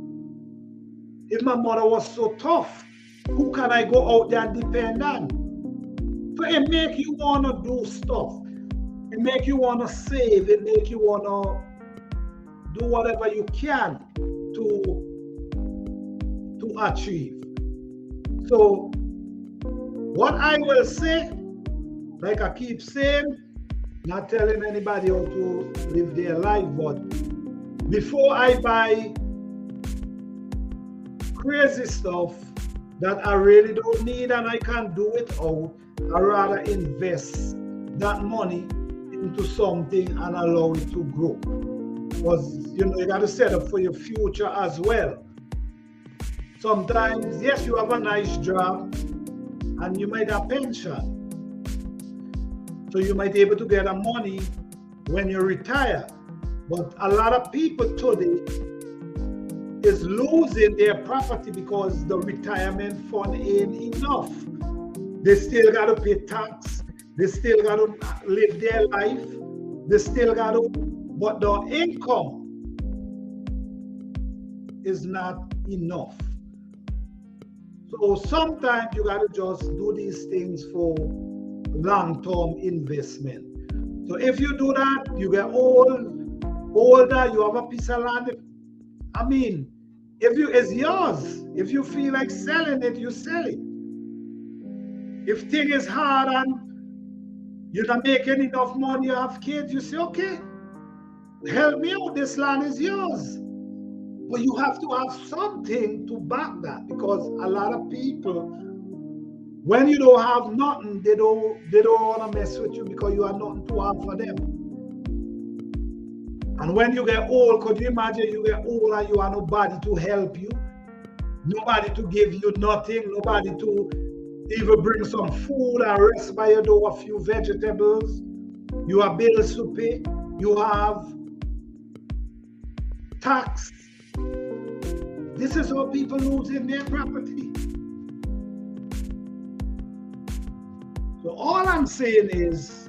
If my mother was so tough, who can I go out there and depend on? So it make you wanna do stuff. It make you wanna save. It make you wanna do whatever you can to achieve. So what I will say, like I keep saying, not telling anybody how to live their life, but before I buy crazy stuff that I really don't need and I can do without, I rather invest that money into something and allow it to grow. Because you got to set up for your future as well. Sometimes, yes, you have a nice job and you might have pension. So you might be able to get the money when you retire. But a lot of people today is losing their property because the retirement fund ain't enough. They still got to pay tax. They still got to live their life. They still got to, but the income is not enough. So sometimes you got to just do these things for long-term investment. So if you do that, you get older, you have a piece of land. I mean, it's yours. If you feel like selling it, you sell it. If thing is hard and you're not making enough money, you have kids, you say, okay, help me out, this land is yours. But you have to have something to back that, because a lot of people, when you don't have nothing, they don't want to mess with you because you have nothing to have for them. And when you get old, could you imagine you get old and you have nobody to help you, nobody to give you nothing, nobody to even bring some food and rest by your door, a few vegetables, you have bills to pay, you have tax. This is how people losing their property. So all I'm saying is,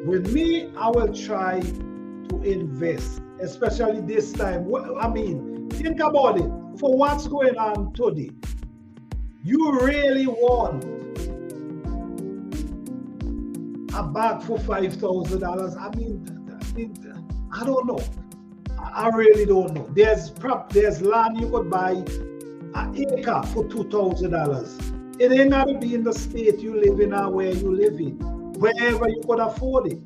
with me, I will try to invest, especially this time. I mean, think about it. For what's going on today, you really want a bag for $5,000? I mean, I don't know. I really don't know. There's land you could buy an acre for $2,000. It ain't gotta be in the state you live in or where you live in, wherever you could afford it.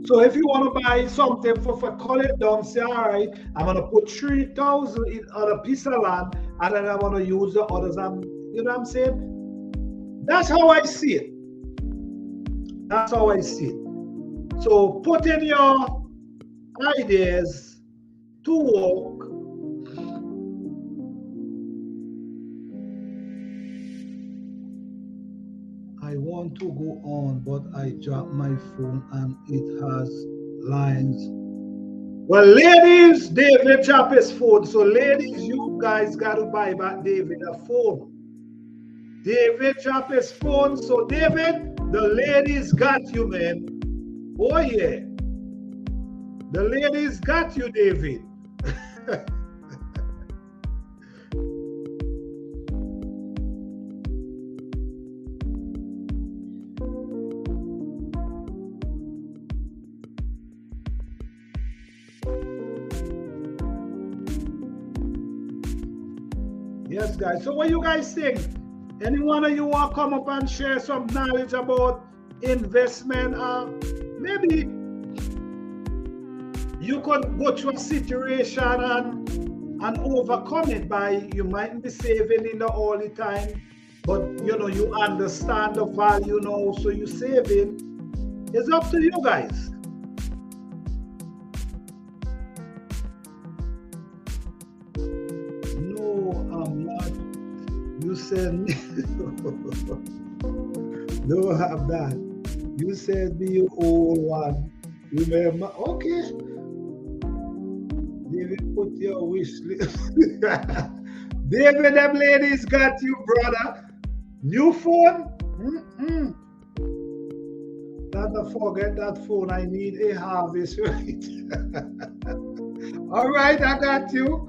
So if you want to buy something for call it down, say, all right, I'm gonna put 3,000 on a piece of land, and then I'm gonna use the others. You know what I'm saying? That's how I see it. That's how I see it. So put in your ideas to work want to go on, but I dropped my phone and it has lines. Well, ladies, David dropped his phone. So, ladies, you guys got to buy back David a phone. David dropped his phone. So, David, the ladies got you, man. Oh, yeah. The ladies got you, David. Yes, guys. So what you guys think? Any one of you want to come up and share some knowledge about investment? Maybe you could go through a situation and overcome it by, you mightn't be saving in all the time, but you understand the value now, so you saving. It's up to you guys. You said don't have that. You said be old one. Remember? Okay. David, put your wish list. David, them ladies got you, brother. New phone? Don't forget that phone. I need a harvest, right? All right, I got you.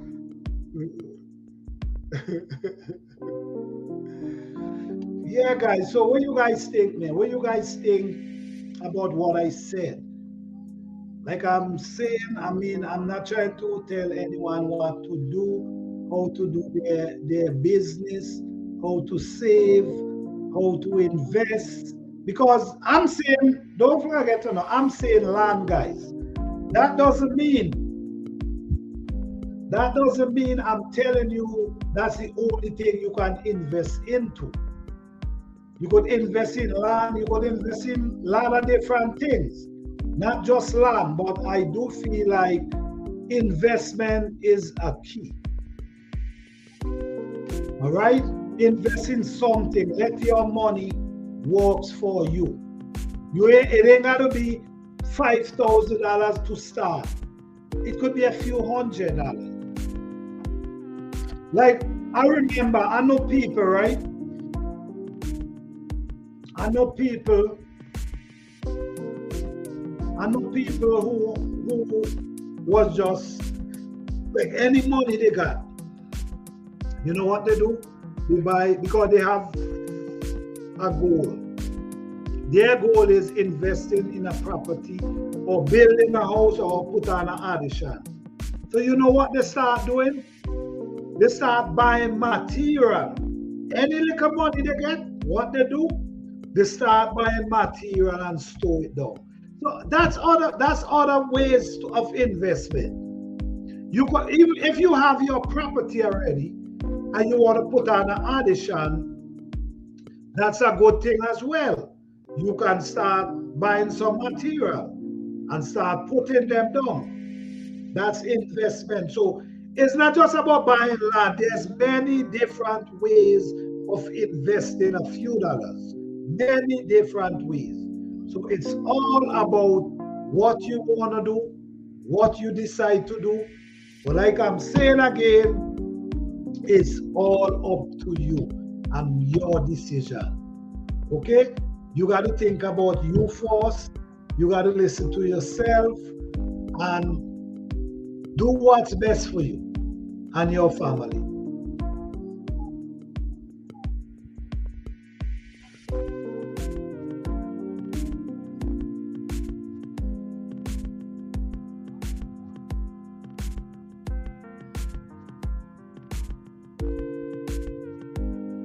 Yeah, guys. So what you guys think, man? What you guys think about what I said? Like I'm saying, I'm not trying to tell anyone what to do, how to do their business, how to save, how to invest. Because I'm saying, don't forget to know, I'm saying land, guys. That doesn't mean I'm telling you that's the only thing you can invest into. You could invest in land, you could invest in a lot of different things, not just land, but I do feel like investment is a key. All right? Invest in something. Let your money work for you. It ain't got to be $5,000 to start. It could be a few $100. Like, I remember, I know people, right? I know people who was just like any money they got. You know what they do? They buy because they have a goal. Their goal is investing in a property or building a house or put on an addition. So you know what they start doing? They start buying material. Any little money they get, what they do? They start buying material and store it down. So that's other ways of investment. You could, even if you have your property already and you want to put on an addition, that's a good thing as well. You can start buying some material and start putting them down. That's investment. So it's not just about buying land. There's many different ways of investing a few dollars. Many different ways. So it's all about what you want to do, what you decide to do. But like I'm saying again, it's all up to you and your decision. Okay? You got to think about you first. You got to listen to yourself and do what's best for you and your family.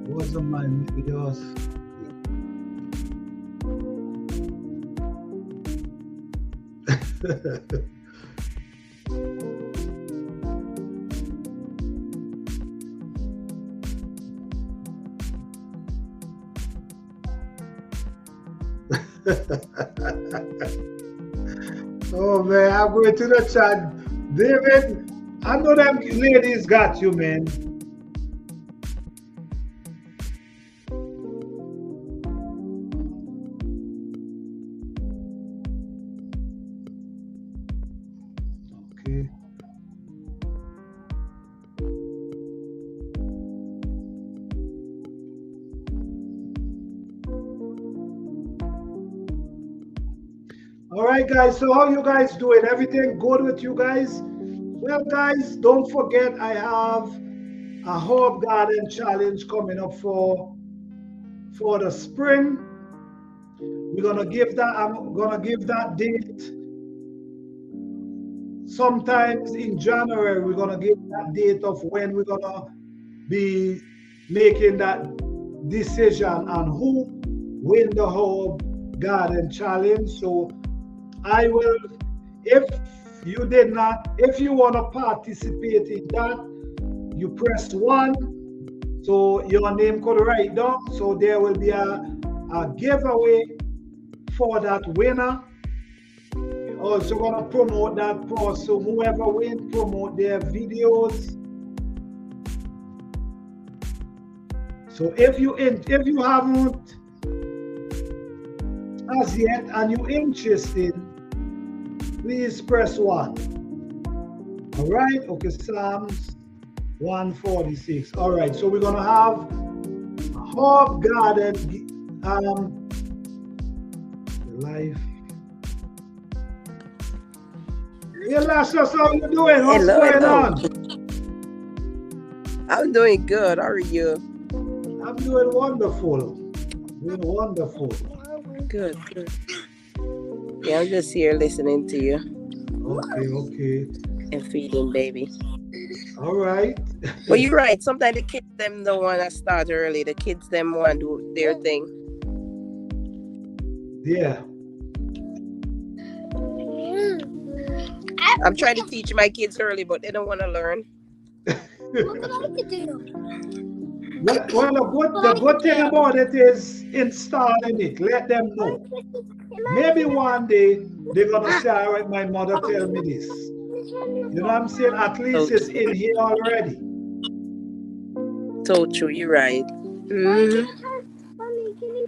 Wasn't mine, it was. Oh man, I'm going to the chat. David, I know them ladies got you, man. All right, guys. So how you guys doing? Everything good with you guys? Well, guys, don't forget I have a herb garden challenge coming up for the spring. We're gonna give that. I'm gonna give that date sometimes in January. We're gonna give that date of when we're gonna be making that decision on who win the herb garden challenge. So I will, if you did not, if you want to participate in that, you press 1. So your name could write down. So there will be a giveaway for that winner. Also gonna promote that person. Whoever wins, promote their videos. So if you haven't as yet and you're interested, please press 1. All right. Okay. Psalms 146. All right. So we're gonna have a herb garden life. Hey, Lassus, how you doing? What's going on? I'm doing good. How are you? I'm doing wonderful. Doing wonderful. Good. Yeah, I'm just here listening to you. Okay. And feeding baby. All right. Well, you're right. Sometimes the kids them don't want to start early. The kids them want to do their thing. Yeah. I'm trying to teach my kids early, but they don't want to learn. Well, the good thing about it is installing it. Let them know. Maybe one day they're gonna say, "All right, my mother tell me this." You know what I'm saying? At least it's in here already. So true. You're right. Mommy, can you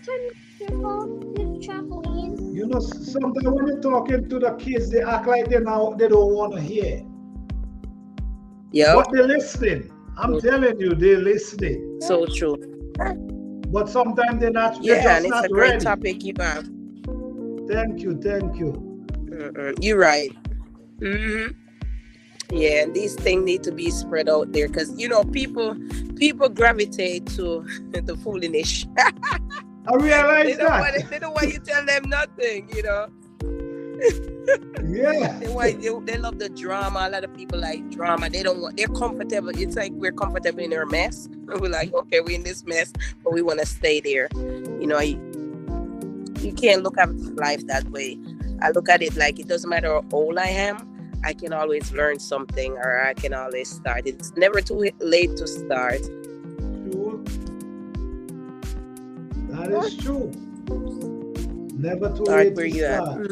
turn your phone to trampoline? You know, sometimes when you're talking to the kids, they act like they don't want to hear. Yeah. But they're listening. I'm telling you, they're listening. So true. But sometimes they're not. Yeah, just and it's not a great ready. topic you have. Thank you. You're right. Yeah, and these things need to be spread out there because people gravitate to the foolishness. I realize They don't want you to tell them nothing, Yeah. They love the drama. A lot of people like drama. They're comfortable. It's like we're comfortable in our mess. We're like, okay, we're in this mess, but we want to stay there. You can't look at life that way. I look at it like it doesn't matter how old I am. I can always learn something, or I can always start. It's never too late to start. True. That is true. Never too late to start.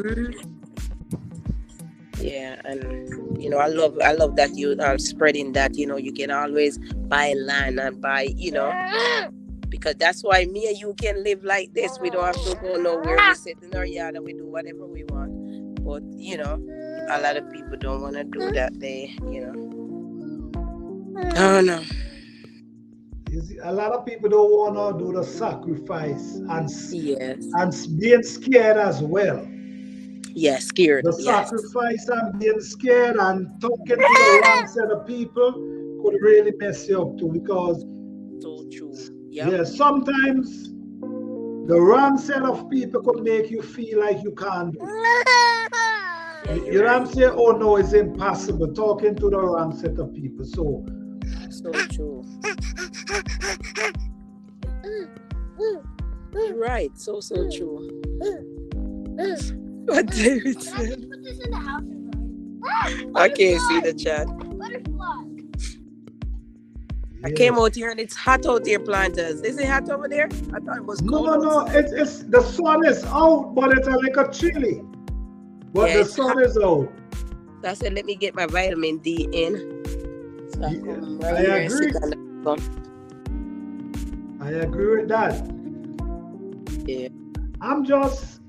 Yeah, and I love that you are spreading that. You can always buy land and buy, because that's why me and you can live like this. We don't have to go nowhere. We sit in our yard and we do whatever we want. But a lot of people don't want to do that. Oh no. A lot of people don't want to do the sacrifice and being scared as well. Yeah, scared. The sacrifice and being scared and talking to the wrong set of people could really mess you up too, because so true. Yeah, sometimes the wrong set of people could make you feel like you can't do it. You know what I'm saying? Oh no, it's impossible. Talking to the wrong set of people. So true. You're right. So true. What David said. Put this in the house and I can't see the chat. Butterfly. I came out here and it's hot out here, planters. Is it hot over there? I thought it was cold. No. It's the sun is out, but it's a little chilly. But the sun is out. So I said, let me get my vitamin D in. So I agree. I agree with that. Yeah. I'm just.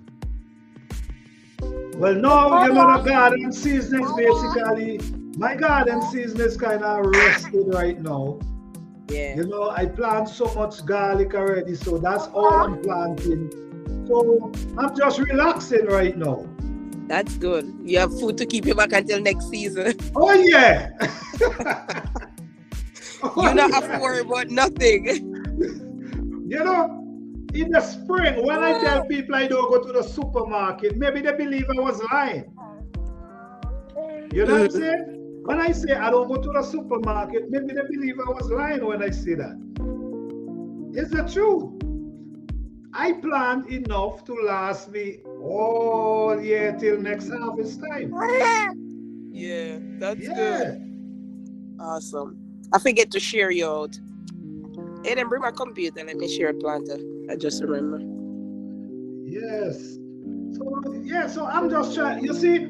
Well, no, the garden season is basically, my garden season is kind of rested right now. Yeah. I plant so much garlic already, so that's all I'm planting So I'm just relaxing right now. That's good. You have food to keep you back until next season. Oh yeah. You Oh, not have to yeah. worry about nothing. You know, in the spring, when I tell people I don't go to the supermarket, maybe they believe I was lying. You know what I'm Mm. saying? When I say I don't go to the supermarket, maybe they believe I was lying when I say that. It's the truth. I planned enough to last me all year till next harvest time. Yeah, that's good. Yeah. Awesome. I forget to share you out. Hey, then bring my computer. Let me share a planter. I just remember. Yes. So yeah, so I'm just trying, you see,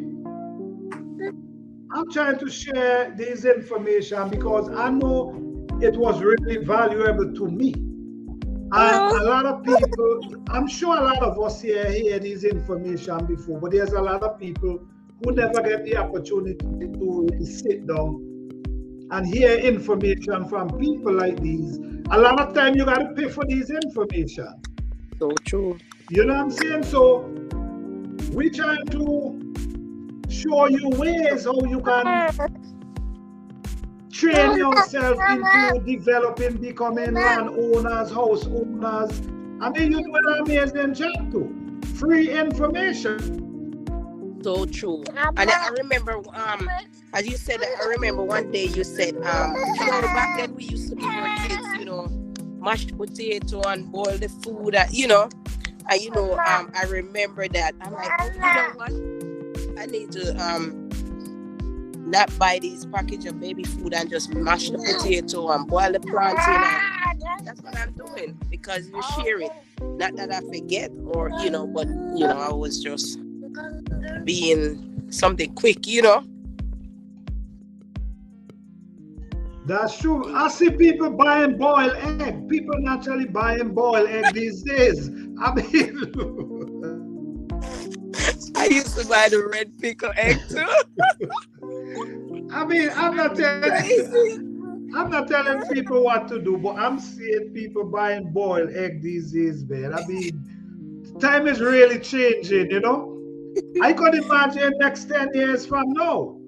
I'm trying to share this information because I know it was really valuable to me. And a lot of people, I'm sure a lot of us here hear this information before, but there's a lot of people who never get the opportunity to really sit down and hear information from people like these. A lot of time you gotta pay for this information. So true. You know what I'm saying? So we trying to show you ways how you can train yourself into developing, becoming landowners, house owners. I mean, you do an amazing job too. Free information. So true. And I remember, as you said, I remember one day you said, back then we used to be more kids, mashed potato and boil the food, and I remember that. I'm like, oh, you know what? I need to not buy these package of baby food and just mash the potato and boil the plantain. That's what I'm doing because you share it. Not that I forget or but I was just being something quick. That's true. I see people buying boiled egg. People naturally buying boiled egg these days. I mean, I used to buy the red pickle egg too. I mean, Crazy. I'm not telling people what to do, but I'm seeing people buying boiled egg these days, man. I mean, time is really changing. I could imagine next 10 years from now.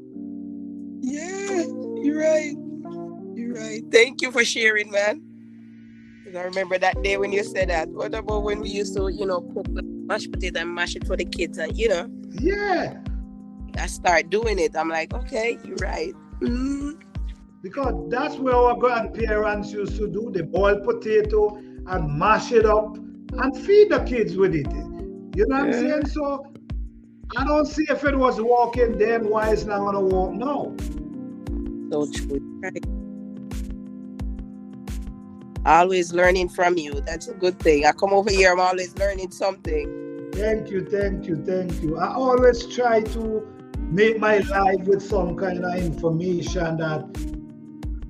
Yeah, you're right. You're right. Thank you for sharing, man. 'Cause I remember that day when you said that. What about when we used to, cook the mashed potato and mash it for the kids and Yeah, I start doing it. I'm like, okay, you're right. because that's what our grandparents used to do. They boil potato and mash it up and feed the kids with it. You know what I'm saying? So I don't see if it was working then, why it's not gonna work now. So true. Right. Always learning from you. That's a good thing. I come over here, I'm always learning something. Thank you, thank you, thank you. I always try to make my life with some kind of information that,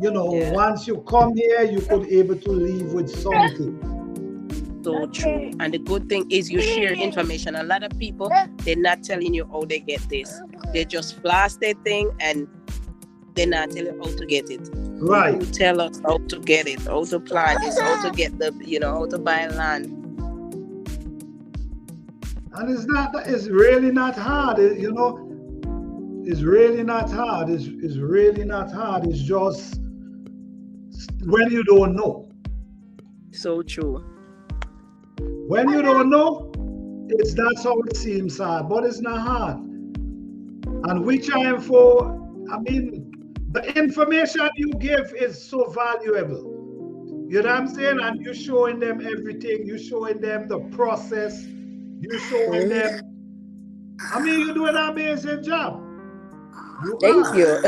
once you come here, you could able to leave with something. So true. And the good thing is you share information. A lot of people, they're not telling you how they get this. They just flash their thing and they're not telling you how to get it. Right. You tell us how to get it, how to plant this, how to get how to buy land. And it's really not hard. It's really not hard. It's really not hard. It's just when you don't know. So true. When you don't know, that's how it seems hard, but it's not hard. And we trying for, the information you give is so valuable. You know what I'm saying? And you're showing them everything. You're showing them the process. You're showing them. You're doing an amazing job. Thank you.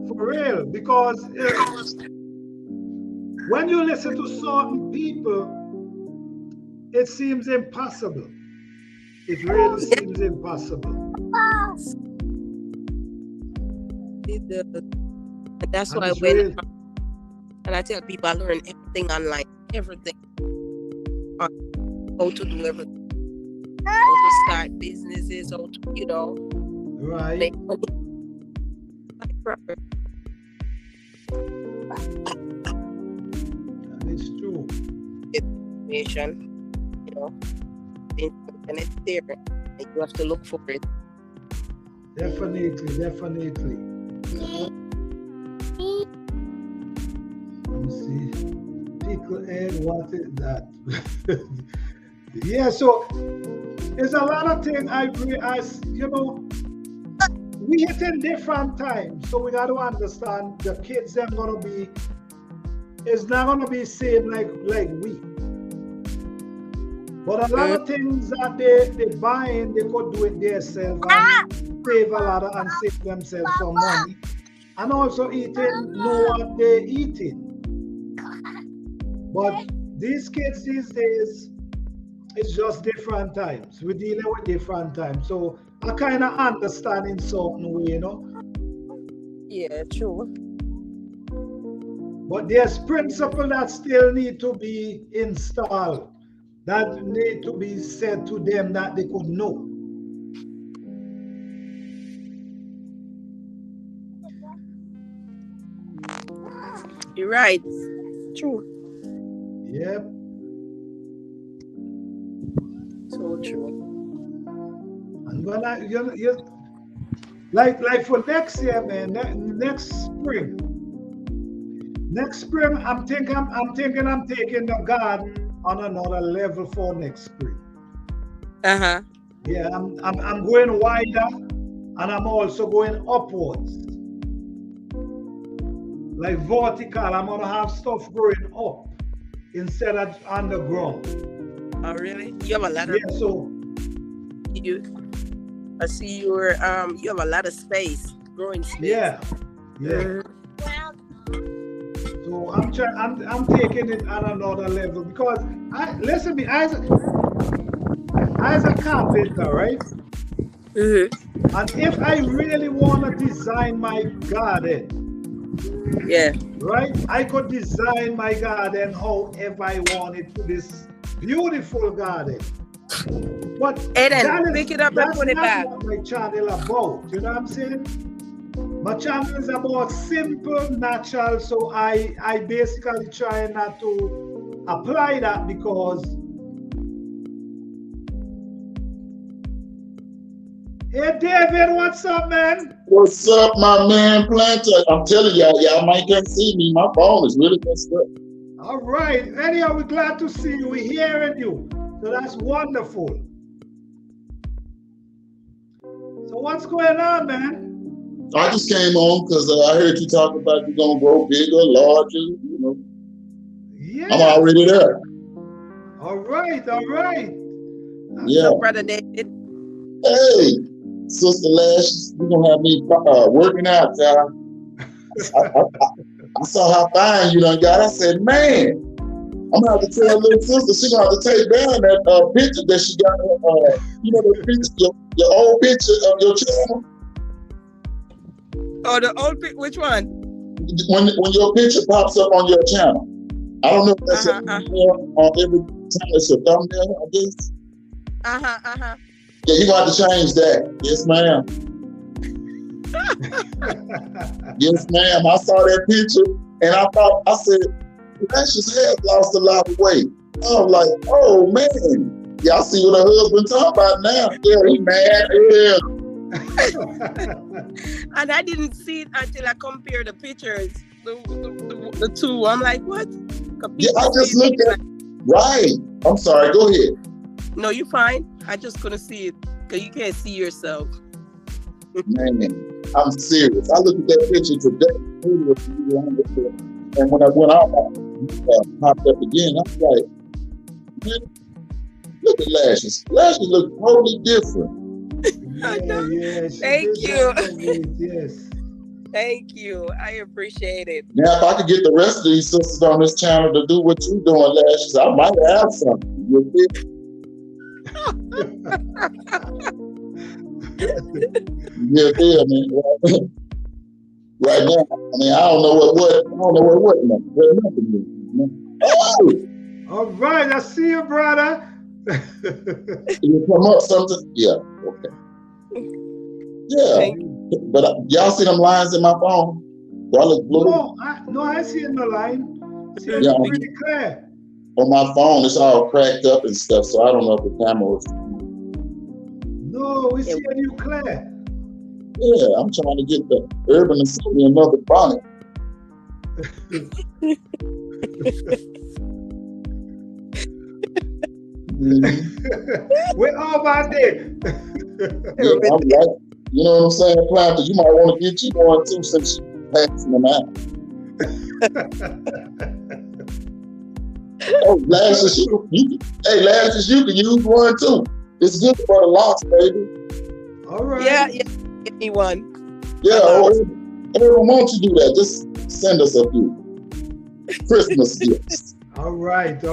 For real. Because when you listen to certain people, it seems impossible. It really seems impossible. And that's why and I tell people I learn everything online, everything. How to do everything. How to start businesses, how to, right. make money. And it's true. Information, and it's there. And you have to look for it. Definitely. Let me see. Pickle egg, what is that? Yeah, so there's a lot of things as you know, we hit in different times. So we got to understand the kids them gonna be, it's not gonna be same like we. But a lot of things that they buying, they could do it themselves and save a lot and save themselves some money. And also eating, know what they're eating. But these kids these days, it's just different times. We're dealing with different times. So I kind of understand in certain way, you know. Yeah, true. But there's principles that still need to be installed, that need to be said to them that they could know. You're right. True. Yep. So true. And when you like for next year, man, next spring. Next spring, I'm thinking I'm taking the garden on another level for next spring. Uh-huh. Yeah, I'm going wider and I'm also going upwards. Like vertical, I'm gonna have stuff growing up instead of underground. Oh really? You have a lot of so I see you have a lot of space, growing space. Yeah. So I'm taking it at another level because listen to me, as a carpenter, right? Mm-hmm. And if I really want to design my garden, yeah, right, I could design my garden however I want it to this beautiful garden. But Eden, pick it up and put it back. That's not what my channel about. You know what I'm saying? My channel is about simple, natural. So I basically try not to apply that because hey David, what's up, man? What's up, my man Planter? I'm telling y'all might can't see me. My phone is really messed up. All right. Anyhow, we're glad to see you. We're hearing you. So that's wonderful. So what's going on, man? I just came on because I heard you talk about you're gonna grow bigger, larger. You know. Yeah. I'm already there. All right. Yeah. So, Brother David. Hey, Sister Lash, you're gonna have me working out, y'all. I saw how fine you done got. I said, man, I'm gonna have to tell little sister she's gonna have to take down that picture that she got. You know, the picture, your old picture of your channel. Oh, the old picture. Which one? When your picture pops up on your channel, I don't know if that's on every time it's a thumbnail. I guess. Yeah, you gonna have to change that. Yes, ma'am. Yes, ma'am. I saw that picture and I said, Precious has lost a lot of weight. I was like, oh man. Yeah, I see what her husband talking about now. Yeah, he mad. Yeah. And I didn't see it until I compared the pictures, the two. I'm like, what? Yeah, I just looked at right. I'm sorry, go ahead. No, you're fine. I just couldn't see it because you can't see yourself. Man, I'm serious. I looked at that picture today, and when I went out, popped up again. I was like, man, look at Lashes. Lashes look totally different. Yeah, thank you. Yes. Thank you. I appreciate it. Now, if I could get the rest of these sisters on this channel to do what you're doing, Lashes, I might have something. You feel? Yeah, man. Right now, I mean, I don't know what nothing. Oh! All right, I see you, brother. You come up something? Yeah, okay. Yeah, but y'all see them lines in my phone? Do I look blue? No, I see no line. See it pretty clear. on my phone, it's all cracked up and stuff, so I don't know if the camera was. No, we see you clear. Yeah, I'm trying to get the Urban to send me another bonnet. We're all about there. Yeah, I'm like, you know what I'm saying, Clown? You might want to get you one too since you're passing them out. Oh, Lashes, Lashes, you can use one too. It's good for the locks, baby. All right. Yeah, give me one. Yeah, everyone wants you to do that. Just send us a few Christmas gifts. All right.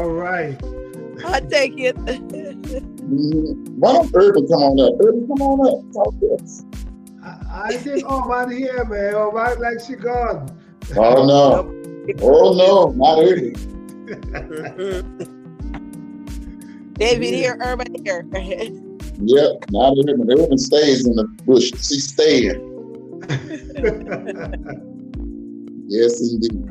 I'll take it. Why don't Urban come on up? Urban, come on up. Talk to us. I think Oman here, man. Oman like she gone. Oh no. Oh no, not Urban. David here, Urban here. Yep, not Urban. Urban stays in the bush. She's staying. Yes, indeed.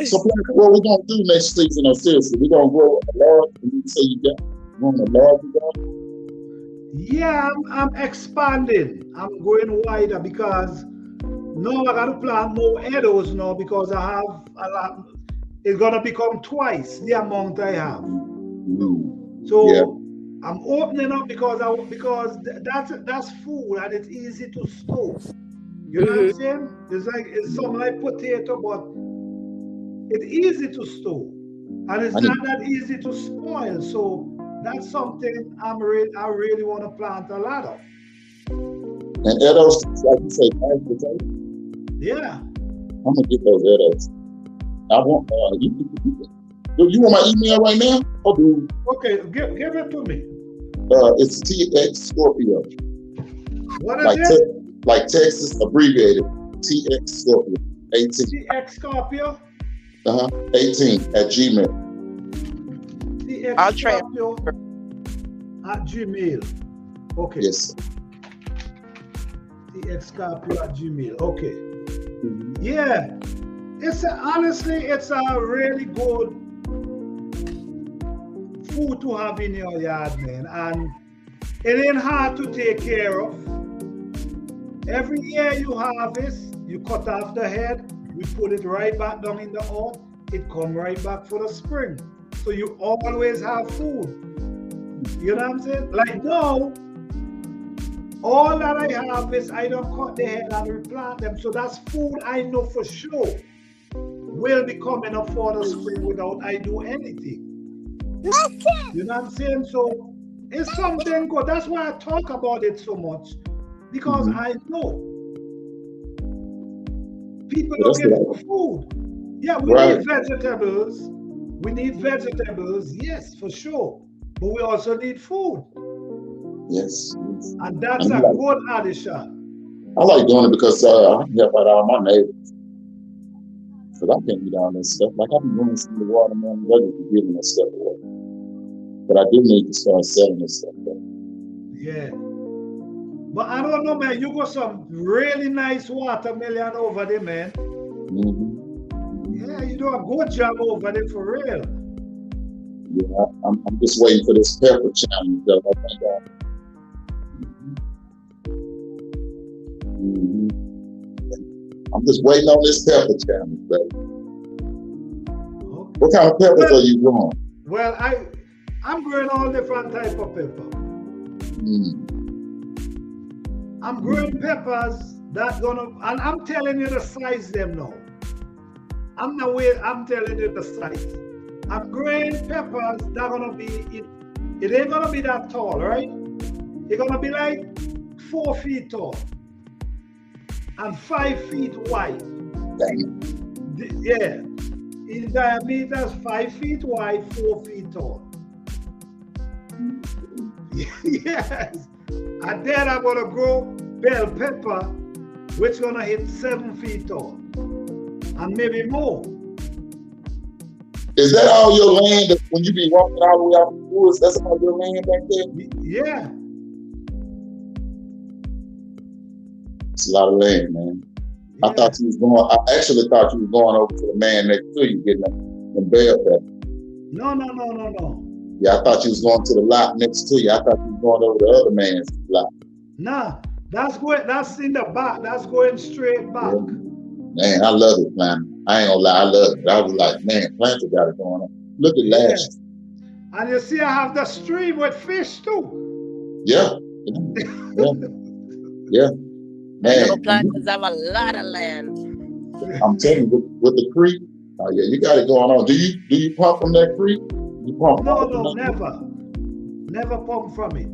So, what we're going to do next season, seriously, we're going to grow a large, and you say you want a large garden? Yeah, I'm expanding. I'm going wider because now I got to plant more edibles now because I have a lot. It's going to become twice the amount I have. So yeah. I'm opening up because that's food and it's easy to store. You know what I'm saying? It's something like potato, but it's easy to store, and it's not that easy to spoil. So that's something I really want to plant a lot of. And edibles, like you say, mashed potato. Yeah. I'm gonna get those edibles. I want you want my email right now? Or do okay, give it to me. It's TX Scorpio. What is it? Like Texas abbreviated TX Scorpio 18. TX Scorpio. 18 at Gmail. TX Scorpio at Gmail. Okay. Yes. TX Scorpio at Gmail. Okay. Yeah. Honestly, it's a really good food to have in your yard, man. And it ain't hard to take care of. Every year you harvest, you cut off the head, we put it right back down in the earth, it come right back for the spring. So you always have food. You know what I'm saying? Like now, all that I harvest, I don't cut the head and replant them. So that's food I know for sure will be coming up for the spring without I do anything. You know what I'm saying? So it's something good. That's why I talk about it so much. Because I know people looking for food. Yeah, we need vegetables. We need vegetables, yes, for sure. But we also need food. Yes. And that's a good addition. I like doing it because I can help out all my neighbors. Because I can't eat all this stuff. Like I've been doing some of the watermelon, they're just giving this stuff away. But I do need to start selling this stuff. Yeah. But I don't know, man. You got some really nice watermelon over there, man. Yeah, you do a good job over there for real. Yeah, I'm just waiting for this pepper challenge, though. I think I'm just waiting on this pepper challenge, baby. Okay. What kind of peppers are you growing? Well, I'm growing all different type of pepper. I'm growing peppers that and I'm telling you the size them now. I'm telling you the size. I'm growing peppers that gonna be, it ain't gonna be that tall, right? It's gonna be like 4 feet tall and 5 feet wide. Yeah, in diameter 5 feet wide, 4 feet tall. Yes. And then I'm gonna grow bell pepper, which gonna hit 7 feet tall, and maybe more. Is that all your land that when you be walking all the way out the woods, that's all your land back there? Yeah. It's a lot of land, man. Yeah. I actually thought you was going over to the man next to you getting the bell pepper. No. Yeah, I thought you was going to the lot next to you. I thought you was going over the other man's lot. Nah, that's in the back. That's going straight back. Man, I love it, man. I ain't gonna lie, I love it. I was like, man, Planter got it going on. Look at Lashes. And you see, I have the stream with fish too. Yeah. Man, Planters have a lot of land. I'm telling you, with the creek, oh yeah, you got it going on. Do you pump from that creek? You pump? No, never pump from it.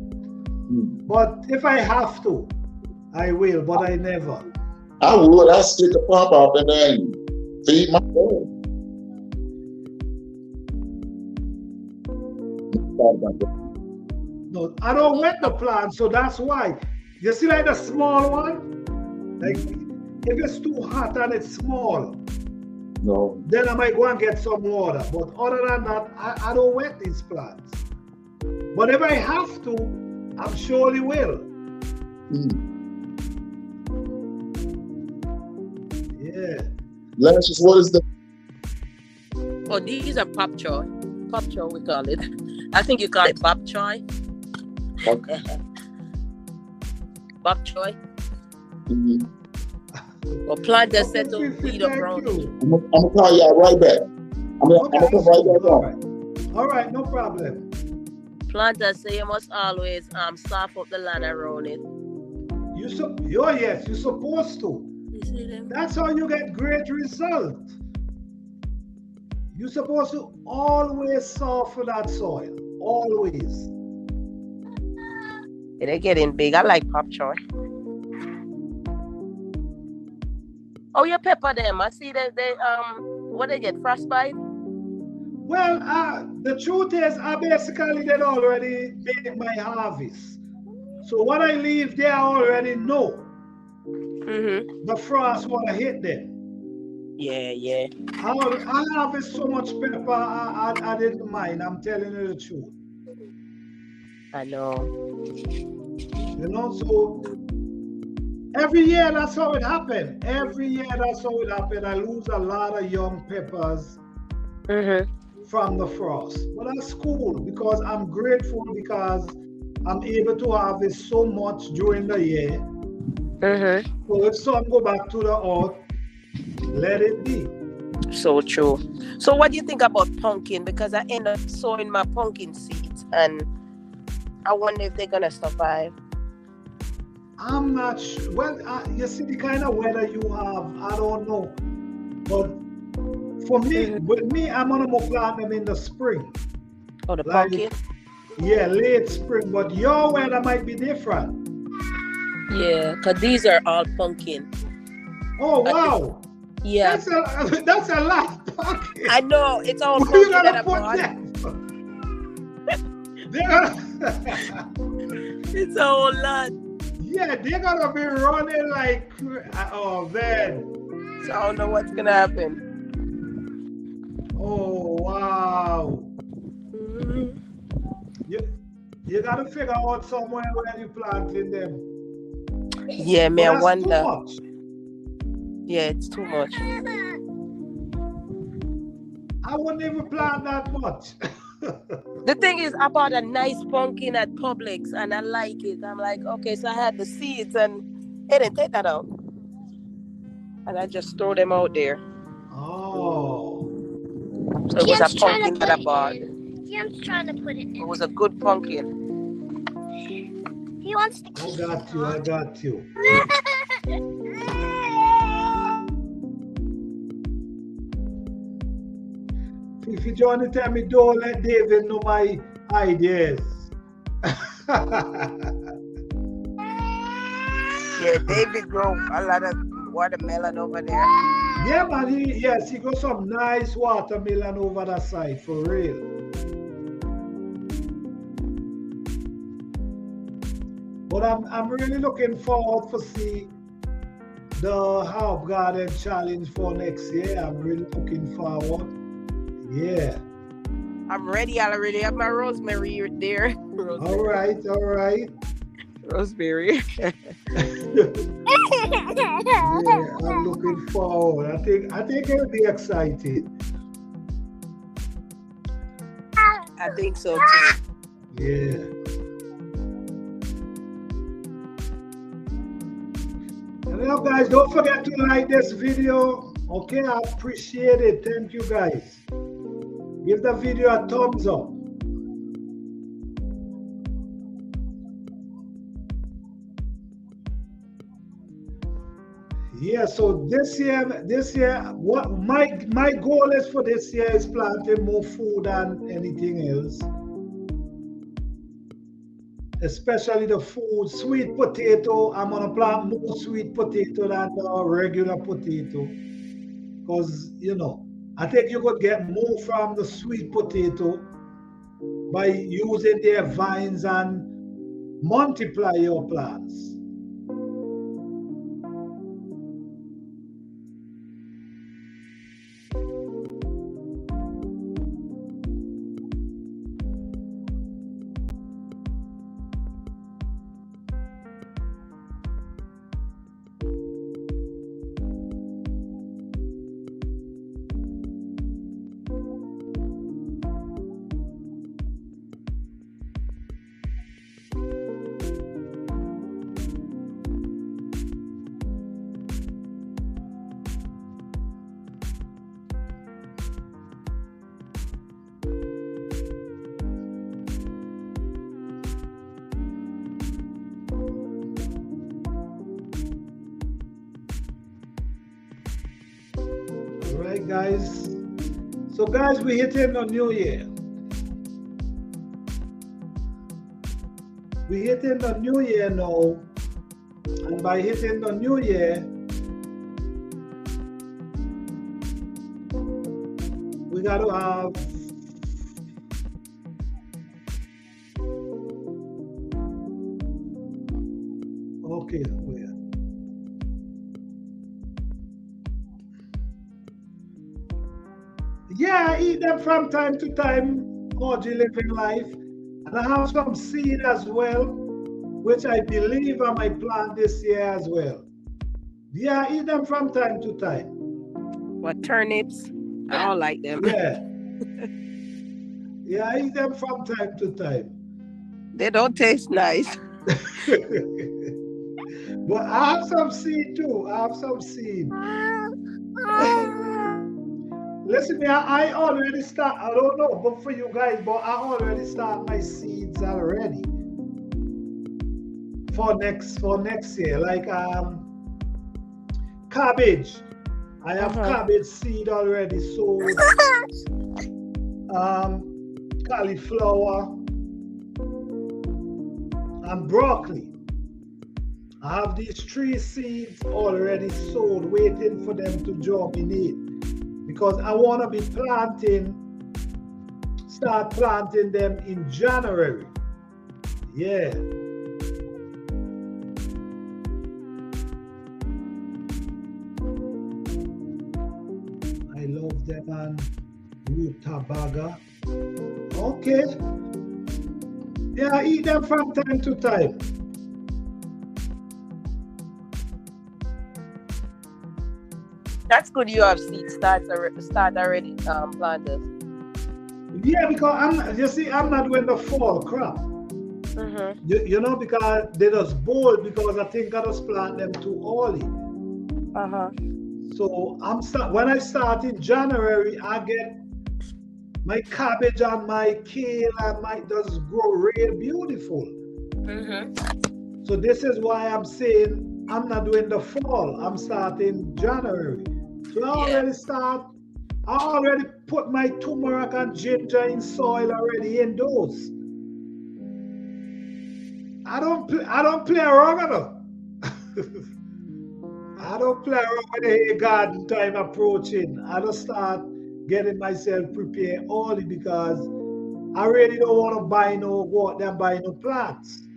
But if I have to, I will. But I never. I would. I stick a pump up in there and feed my dog. No, I don't wet the plant, so that's why. You see, like the small one, like if it's too hot and it's small, no, then I might go and get some water. But other than that, I don't wet these plants. But if I have to, I'm surely will. Yeah. Lashes, what is the? Oh, these are pop choy. Pop choy, we call it. I think you call it bok choy. Okay. Bok choy. Or plant that set to feed up around. I'm gonna call y'all right back. I'm gonna come right back on. All right, no problem. Planters say you must always soften up the land around it. Yes, you're supposed to. You see them? That's how you get great result. You're supposed to always soften that soil. Always. Yeah, they're getting big. I like pop choy. Oh, you pepper them. I see that they what they get, frostbite? Well, the truth is, I basically did already made my harvest. So what I leave there, I already know. The frost wanna hit them. Yeah. I harvest so much pepper, I didn't mind. I'm telling you the truth. I know. You know, so every year that's how it happened. Every year that's how it happened. I lose a lot of young peppers from the frost. But that's cool because I'm grateful because I'm able to harvest so much during the year. So if some go back to the earth, let it be. So true. So what do you think about pumpkin? Because I end up sowing my pumpkin seeds and I wonder if they're gonna survive. I'm not sure. Well, you see the kind of weather you have, I don't know. But for me, with me, I'm gonna plant them in the spring. Oh, the pumpkin? Yeah, late spring. But your weather might be different. Yeah, because these are all pumpkin. Oh, wow. Yeah. That's a lot of pumpkin. I know, it's all Where you pumpkin that I gonna bought. It's a whole lot. Yeah, they're gonna be running like, oh man. So I don't know what's gonna happen. Oh wow. You gotta figure out somewhere where you planted them. Yeah, man, I wonder. Too much. Yeah, it's too much. I wouldn't even plant that much. The thing is, I bought a nice pumpkin at Publix and I like it. I'm like, okay, so I had the seeds and it didn't take that out. And I just throw them out there. Oh. So it was a pumpkin that I bought. Jim's trying to put it in. It was a good pumpkin. He wants to keep I got you. If you join the time, don't let David know my ideas. Yeah, David grow a lot of watermelon over there. Yeah, man. He got some nice watermelon over that side for real. But I'm really looking forward to see the Herb Garden Challenge for next year. I'm really looking forward. Yeah. I'm ready. I already have my rosemary there. Rosemary. All right. Rosemary. Yeah, I'm looking forward. I think I'll be excited. I think so too. Yeah. And now, guys, don't forget to like this video. Okay, I appreciate it. Thank you, guys. Give the video a thumbs up. Yeah, so this year, what my goal is for this year is planting more food than anything else. Especially the food, sweet potato. I'm gonna plant more sweet potato than the regular potato. Because I think you could get more from the sweet potato by using their vines and multiply your plants. Alright, guys. So, guys, we're hitting the new year. We're hitting the new year now. And by hitting the new year, we got to have okay, wait. Yeah, I eat them from time to time, Audrey Living Life. And I have some seed as well, which I believe I might plant this year as well. Yeah, I eat them from time to time. What, turnips? I don't like them. Yeah. Yeah, I eat them from time to time. They don't taste nice. But I have some seed too. I have some seed. Listen, I already start. I don't know, but for you guys, but I already start my seeds already for next year. Like cabbage. I have cabbage seed already sowed. Cauliflower and broccoli. I have these 3 seeds already sowed, waiting for them to germinate. Because I want to be start planting them in January. Yeah. I love them and rutabaga. Okay. Yeah, I eat them from time to time. That's good. You have seeds start already planted. Yeah, because I'm not doing the fall crop. Because they just bold because I think I just plant them too early. So when I start in January, I get my cabbage and my kale and might just grow real beautiful. So this is why I'm saying I'm not doing the fall. I'm starting January. So I already put my turmeric and ginger in soil already in those. I don't play around with them. I don't play around with the garden time approaching. I just start getting myself prepared early because I really don't want to go out there and buy no plants.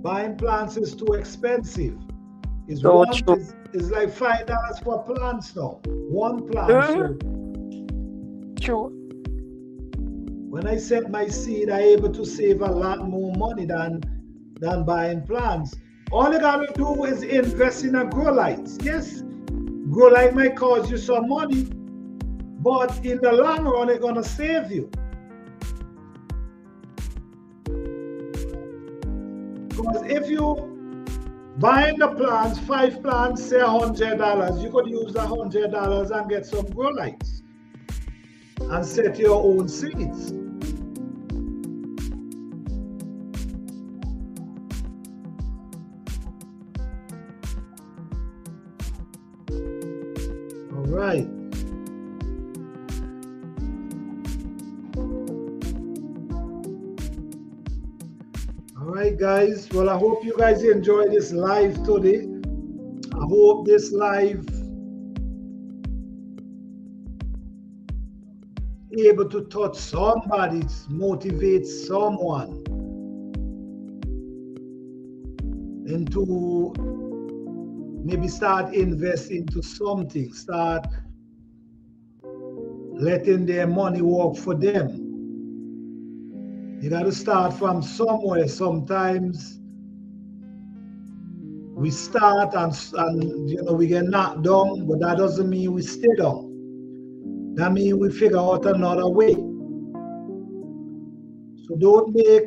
Buying plants is too expensive. It's like $5 for plants now. One plant. True. When I set my seed, I'm able to save a lot more money than buying plants. All you gotta do is invest in a grow lights. Yes, grow light might cost you some money, but in the long run, it's gonna save you. Because if you buying the plants, 5 plants, say $100, you could use the $100 and get some grow lights and set your own seeds. All right. All right, guys. Well, I hope you guys enjoy this live today. I hope this live able to touch somebody, motivate someone into maybe start investing into something, start letting their money work for them. You got to start from somewhere. Sometimes we start and you know we get knocked down, but that doesn't mean we stay down. That means we figure out another way. So don't make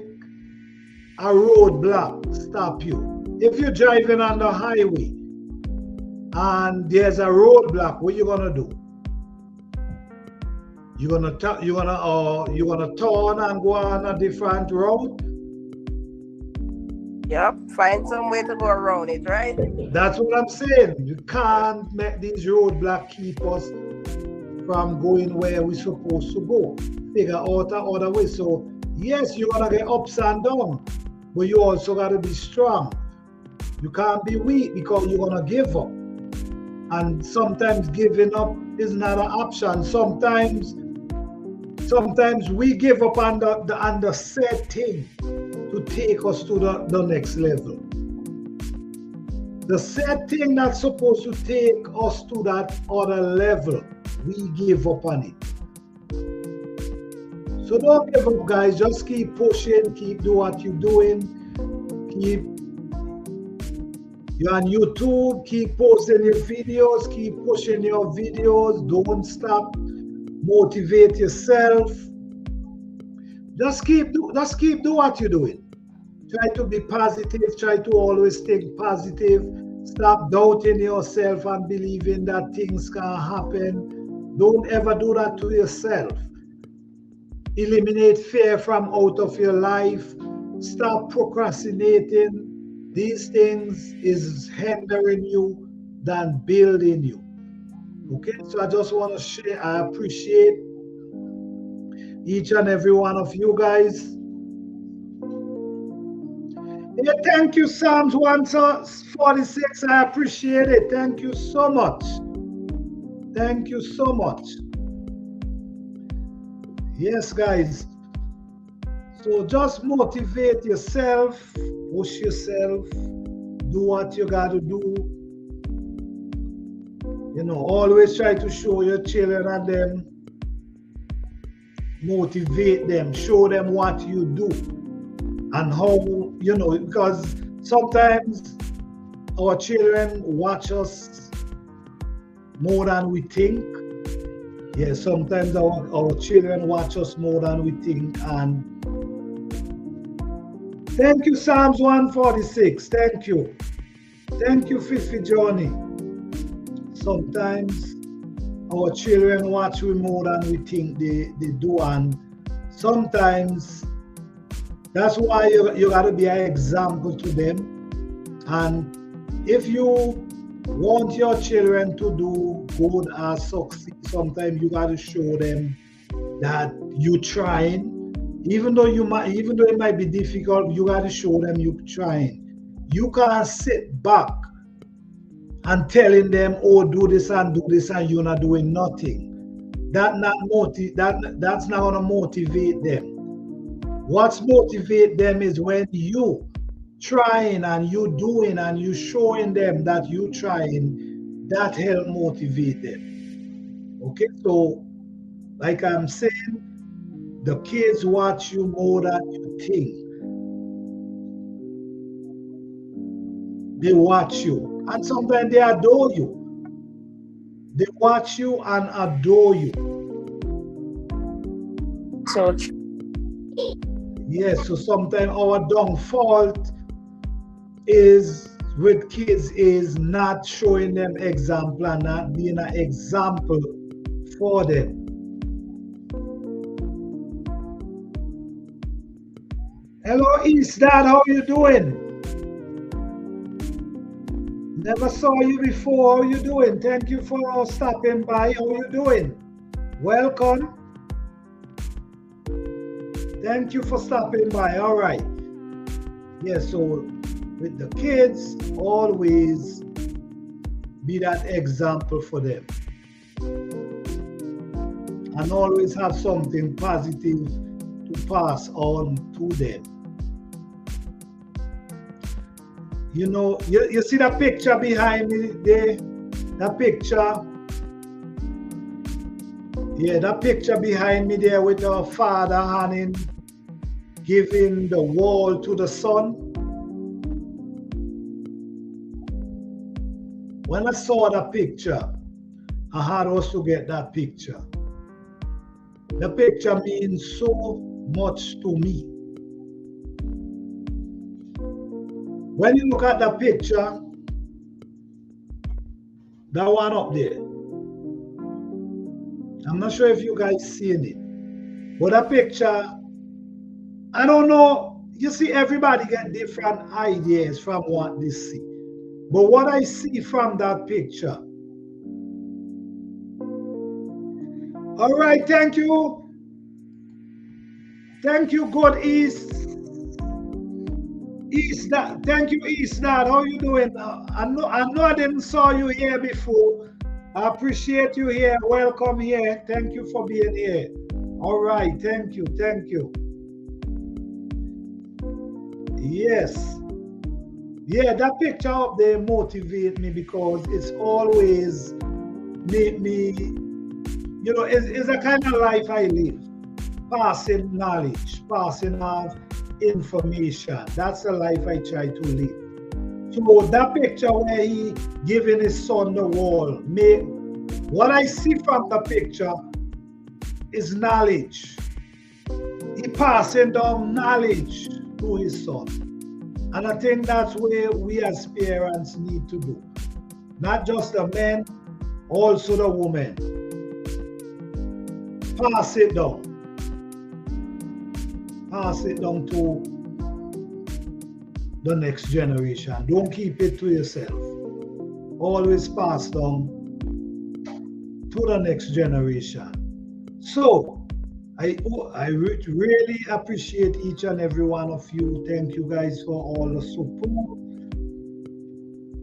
a roadblock stop you. If you're driving on the highway and there's a roadblock, what you gonna do? You're gonna turn and go on a different road. Yep, find some way to go around it, right? That's what I'm saying. You can't make these roadblocks keep us from going where we're supposed to go. Figure out another way. So yes, you're gonna get ups and downs, but you also gotta be strong. You can't be weak because you're gonna give up. And sometimes giving up is not an option. Sometimes we give up on the set thing to take us to the next level. The set thing that's supposed to take us to that other level, we give up on it. So don't give up, guys. Just keep pushing, keep doing what you're doing. You're on YouTube, keep posting your videos, keep pushing your videos. Don't stop. Motivate yourself. Just keep doing what you're doing. Try to be positive. Try to always think positive. Stop doubting yourself and believing that things can happen. Don't ever do that to yourself. Eliminate fear from out of your life. Stop procrastinating. These things is hindering you than building you. Okay, so I just want to share, I appreciate each and every one of you guys. Yeah, thank you, Psalms 146. I appreciate it. Thank you so much. Thank you so much. Yes, guys. So just motivate yourself, push yourself, do what you got to do. You know, always try to show your children and them, motivate them, show them what you do and how, you know, because sometimes our children watch us more than we think. Yeah, sometimes our children watch us more than we think. And thank you, Psalms 146. Thank you. Thank you, Fifi Johnny. Sometimes our children watch we more than we think they do, and sometimes that's why you gotta be an example to them. And if you want your children to do good or succeed, sometimes you gotta show them that you trying. Even though it might be difficult, you gotta show them you trying. You can't sit back and telling them, oh, do this and you're not doing nothing. That's not gonna motivate them. What's motivate them is when you trying and you doing and you showing them that you trying, that help motivate them. Okay, so like I'm saying, the kids watch you more than you think. They watch you, and sometimes they adore you. They watch you and adore you. So true. Yes, so sometimes our downfall is with kids is not showing them example and not being an example for them. Hello, East Dad, how you doing? Never saw you before. How you doing? Thank you for stopping by. How you doing? Welcome. Thank you for stopping by. All right. Yes, so with the kids, always be that example for them. And always have something positive to pass on to them. You know, you see that picture behind me there? That picture? Yeah, that picture behind me there with our father handing, giving the world to the son. When I saw that picture, I had also get that picture. The picture means so much to me. When you look at the picture, that one up there, I'm not sure if you guys seen it, but that picture, I don't know, you see everybody get different ideas from what they see. But what I see from that picture, all right, thank you. Thank you, God East. East Dad, thank you, East Dad. How you doing? I know I didn't saw you here before. I appreciate you here. Welcome here. Thank you for being here. All right, thank you, thank you. Yes. Yeah, that picture up there motivates me because it's always made me, you know, it's a kind of life I live. Passing knowledge, passing of information. That's the life I try to live. So that picture where he giving his son the world, what I see from the picture is knowledge. He passing down knowledge to his son. And I think that's where we as parents need to do. Not just the men, also the women. Pass it down. Pass it down to the next generation. Don't keep it to yourself. Always pass down to the next generation. So, I really appreciate each and every one of you. Thank you guys for all the support.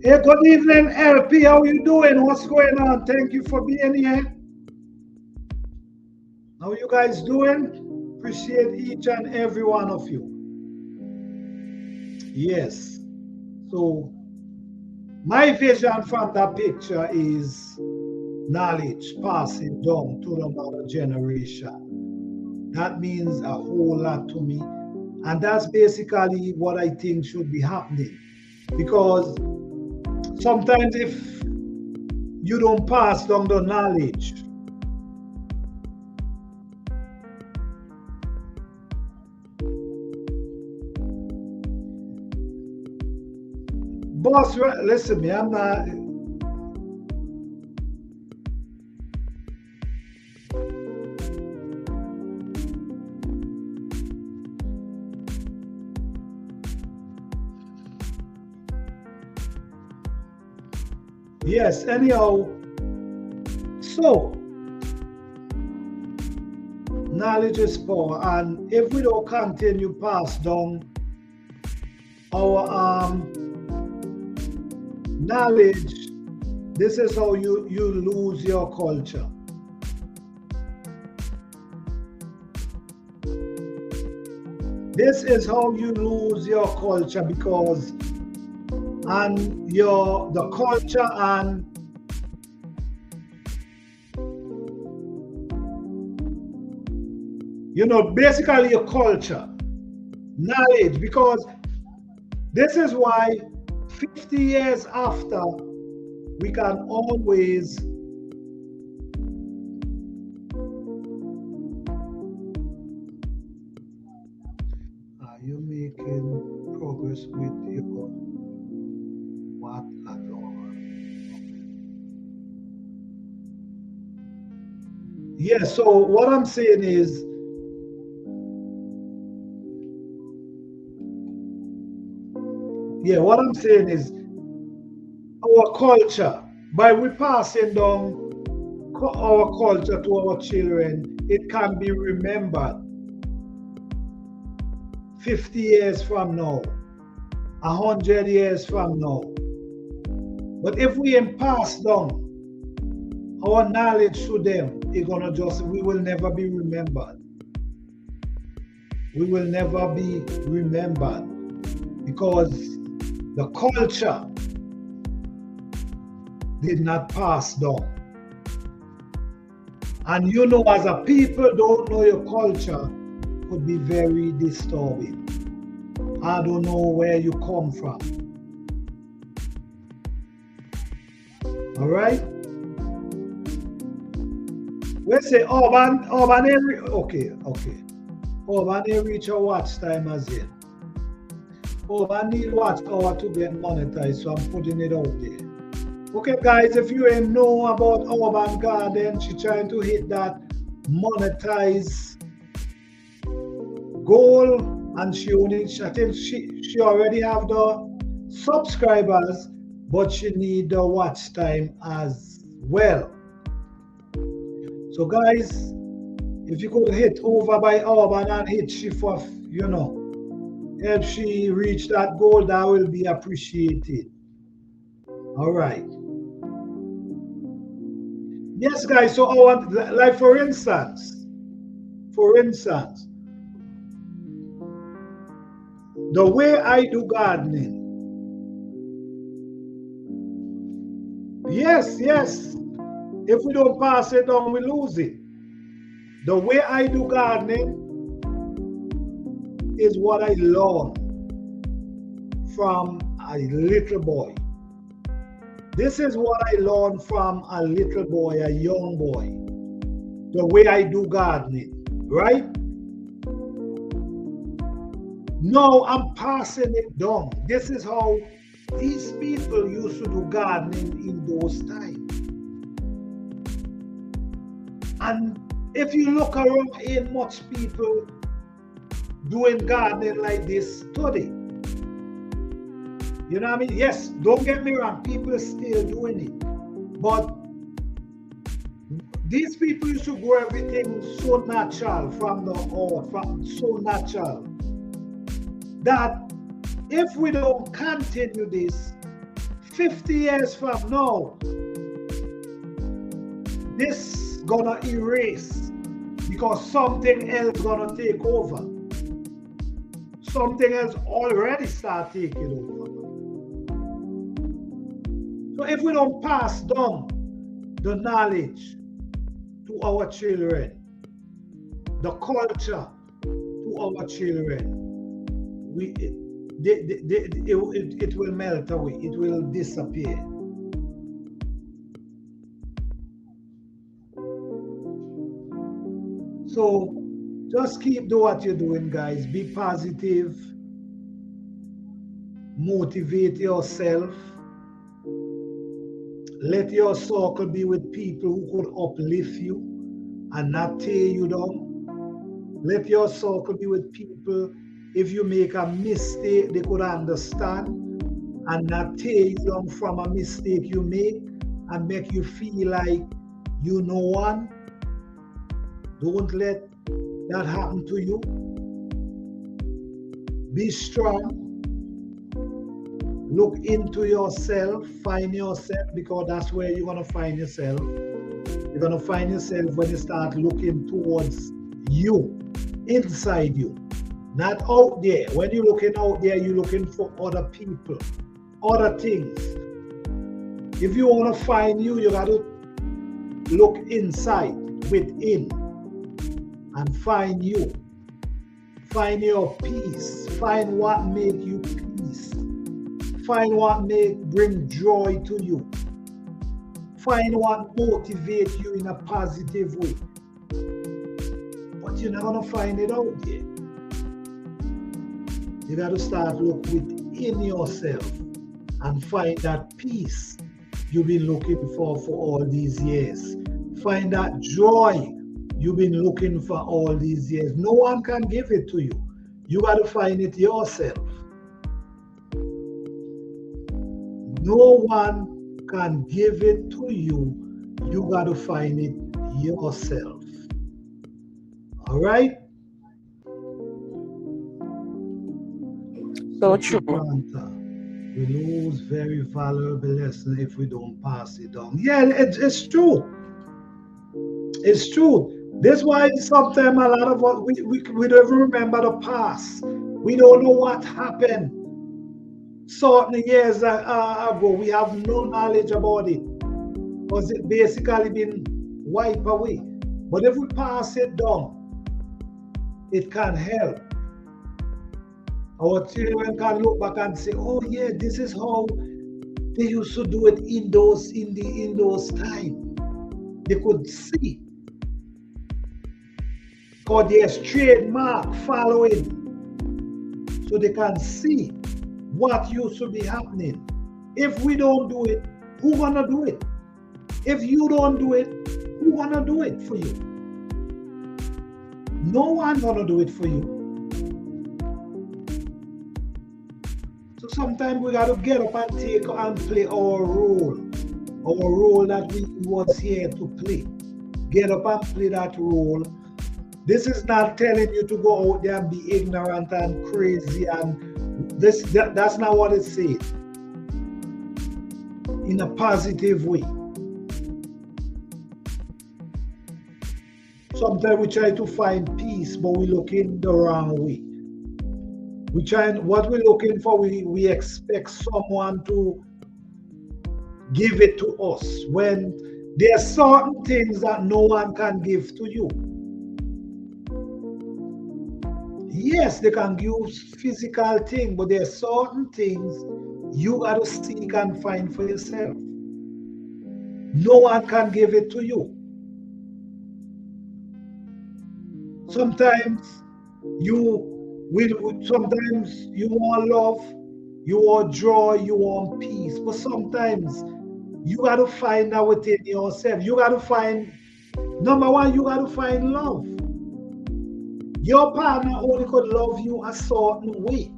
Hey, good evening, LP. How you doing? What's going on? Thank you for being here. How you guys doing? Appreciate each and every one of you. Yes. So my vision from that picture is knowledge passing down to another generation. That means a whole lot to me. And that's basically what I think should be happening. Because sometimes if you don't pass down the knowledge, boss, listen me, I'm not. Yes, anyhow, so knowledge is power, and if we don't continue pass down our knowledge, this is how you lose your culture. This is how you lose your culture, because the culture and basically your culture, knowledge, because this is why 50 years after we can always at all. Yeah, so what I'm saying is, what I'm saying is, our culture, by we passing down our culture to our children, it can be remembered 50 years from now, 100 years from now. But if we ain't pass down our knowledge to them, we will never be remembered. We will never be remembered because the culture did not pass down. And you know, as a people don't know your culture, could be very disturbing. I don't know where you come from. All right? We say Urban okay. Urban they reach a watch time as yet. Urban need watch hour to get monetized, so I'm putting it out there. Okay, guys, if you ain't know about Urban Garden, she trying to hit that monetize goal, and I think she already have the subscribers, but she need the watch time as well. So guys, if you could hit over by Urban and hit she for, help she reach that goal, that will be appreciated. All right. Yes, guys, so like for instance, the way I do gardening, yes, if we don't pass it on, we lose it. The way I do gardening is what I learned from a little boy. This is what I learned from a little boy, a young boy. The way I do gardening, right? Now I'm passing it down. This is how these people used to do gardening in those times. And if you look around, ain't much people doing gardening like this today. You know what I mean? Yes, don't get me wrong, people are still doing it. But these people used to grow everything so natural from the earth, so natural, that if we don't continue this, 50 years from now, this gonna erase because something else gonna take over. Something else already start taking over. So if we don't pass down the knowledge to our children, the culture to our children, it will melt away, it will disappear. So just keep doing what you're doing, guys. Be positive, motivate yourself. Let your circle be with people who could uplift you and not tear you down. Let your circle be with people, if you make a mistake, they could understand and not tear you down from a mistake you make and make you feel like you know one. Don't let that happen to you. Be strong. Look into yourself, find yourself, because that's where you're going to find yourself. You're going to find yourself when you start looking towards you, inside you, not out there. When you're looking out there, you're looking for other people, other things. If you want to find you, you got to look inside, within, and find you. Find your peace. Find what makes you peace. Find what bring joy to you. Find what motivates you in a positive way. But you're not going to find it out there. You got to start look within yourself and find that peace you've been looking for all these years. Find that joy you've been looking for all these years. No one can give it to you. You got to find it yourself. No one can give it to you. You got to find it yourself. All right? So true. We lose very valuable lesson if we don't pass it on. Yeah, it's true. It's true. That's why sometimes a lot of us, we don't even remember the past. We don't know what happened certain years ago. We have no knowledge about it because it basically been wiped away. But if we pass it down, it can help. Our children can look back and say, "Oh yeah, this is how they used to do it in those times." They could see. Because there's trademark following. So they can see what used to be happening. If we don't do it, who gonna do it? If you don't do it, who gonna do it for you? No one gonna do it for you. So sometimes we gotta get up and take and play our role that we was here to play. Get up and play that role. This is not telling you to go out there and be ignorant and crazy, and that's not what it says. In a positive way. Sometimes we try to find peace, but we look in the wrong way. What we're looking for, we expect someone to give it to us when there are certain things that no one can give to you. Yes, they can give physical things, but there are certain things you got to seek and find for yourself. No one can give it to you. Sometimes you want love, you want joy, you want peace, but sometimes you got to find that within yourself. You got to find, number one, you got to find love. Your partner only could love you a certain way,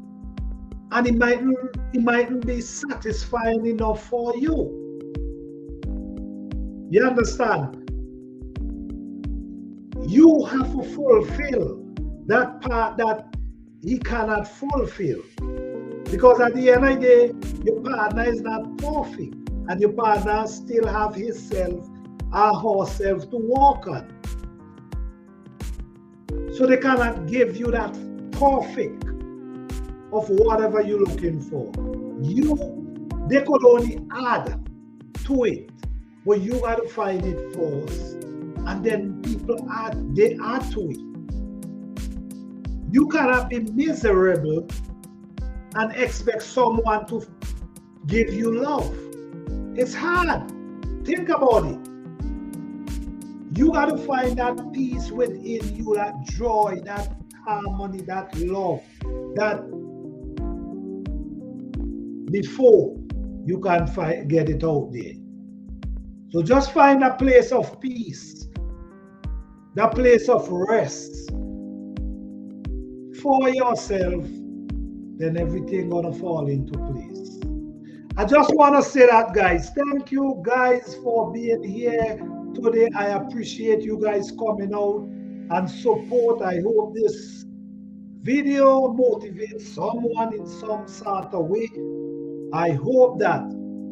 and it mightn't be satisfying enough for you. You understand? You have to fulfill that part that he cannot fulfill, because at the end of the day, your partner is not perfect, and your partner still have himself or herself to work on. So they cannot give you that perfect of whatever you're looking for. They could only add to it, but you got to find it first, and then people add to it. You cannot be miserable and expect someone to give you love. It's hard. Think about it. You got to find that peace within you, that joy, that harmony, that love, that before you can get it out there. So just find a place of peace, that place of rest for yourself, then everything gonna fall into place. I just want to say that, guys. Thank you guys for being here today. I appreciate you guys coming out and support. I hope this video motivates someone in some sort of way. I hope that.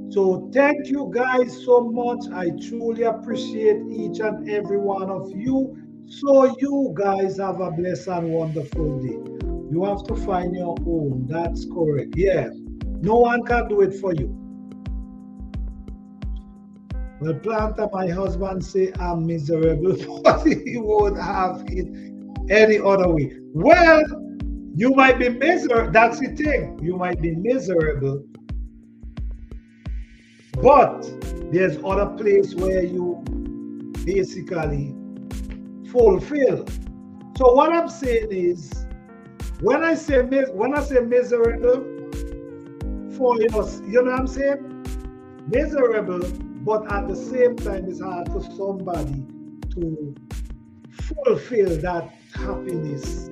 So thank you guys so much. I truly appreciate each and every one of you. So you guys have a blessed and wonderful day. You have to find your own. That's correct. Yeah. No one can do it for you. Well, Planta, my husband say I'm miserable, but he won't have it any other way. Well, you might be miserable. That's the thing. You might be miserable, but there's other place where you basically fulfill. So what I'm saying is, when I say miserable, for us. You know what I'm saying? Miserable, but at the same time, it's hard for somebody to fulfill that happiness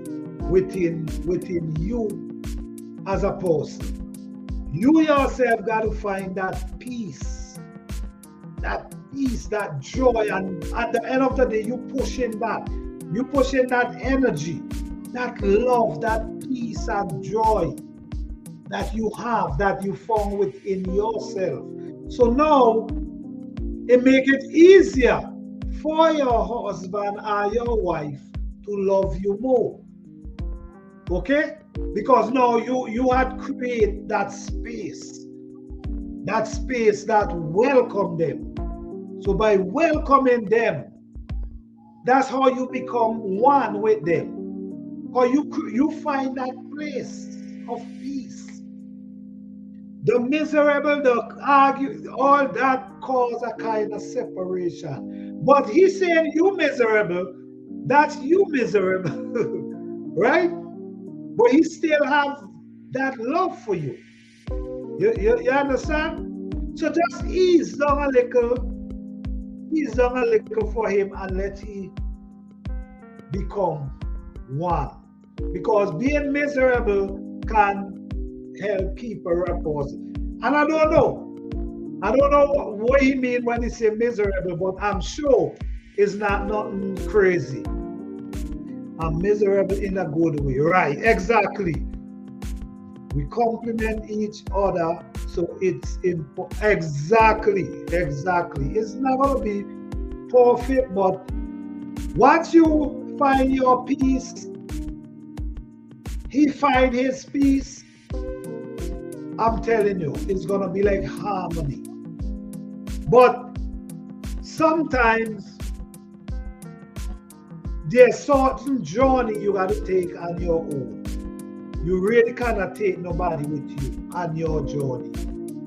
within you as a person. You yourself got to find that peace, that joy, and at the end of the day, you pushing that energy, that love, that peace and joy that you have, that you found within yourself. So now it make it easier for your husband or your wife to love you more. Okay? Because now you had created that space that welcome them. So by welcoming them, that's how you become one with them. Or you find that place of peace. The miserable, the argue, all that cause a kind of separation. But he's saying you miserable, that's you miserable, right? But he still have that love for you. You understand? So just ease down a little for him and let him become one. Because being miserable can help keep a rapport. And I don't know what he mean when he say miserable, but I'm sure it's not nothing crazy. I'm miserable in a good way. Right, exactly. We complement each other, so it's exactly. It's not going to be perfect, but once you find your peace, he find his peace, I'm telling you, it's going to be like harmony. But sometimes there's certain journey you got to take on your own. You really cannot take nobody with you on your journey.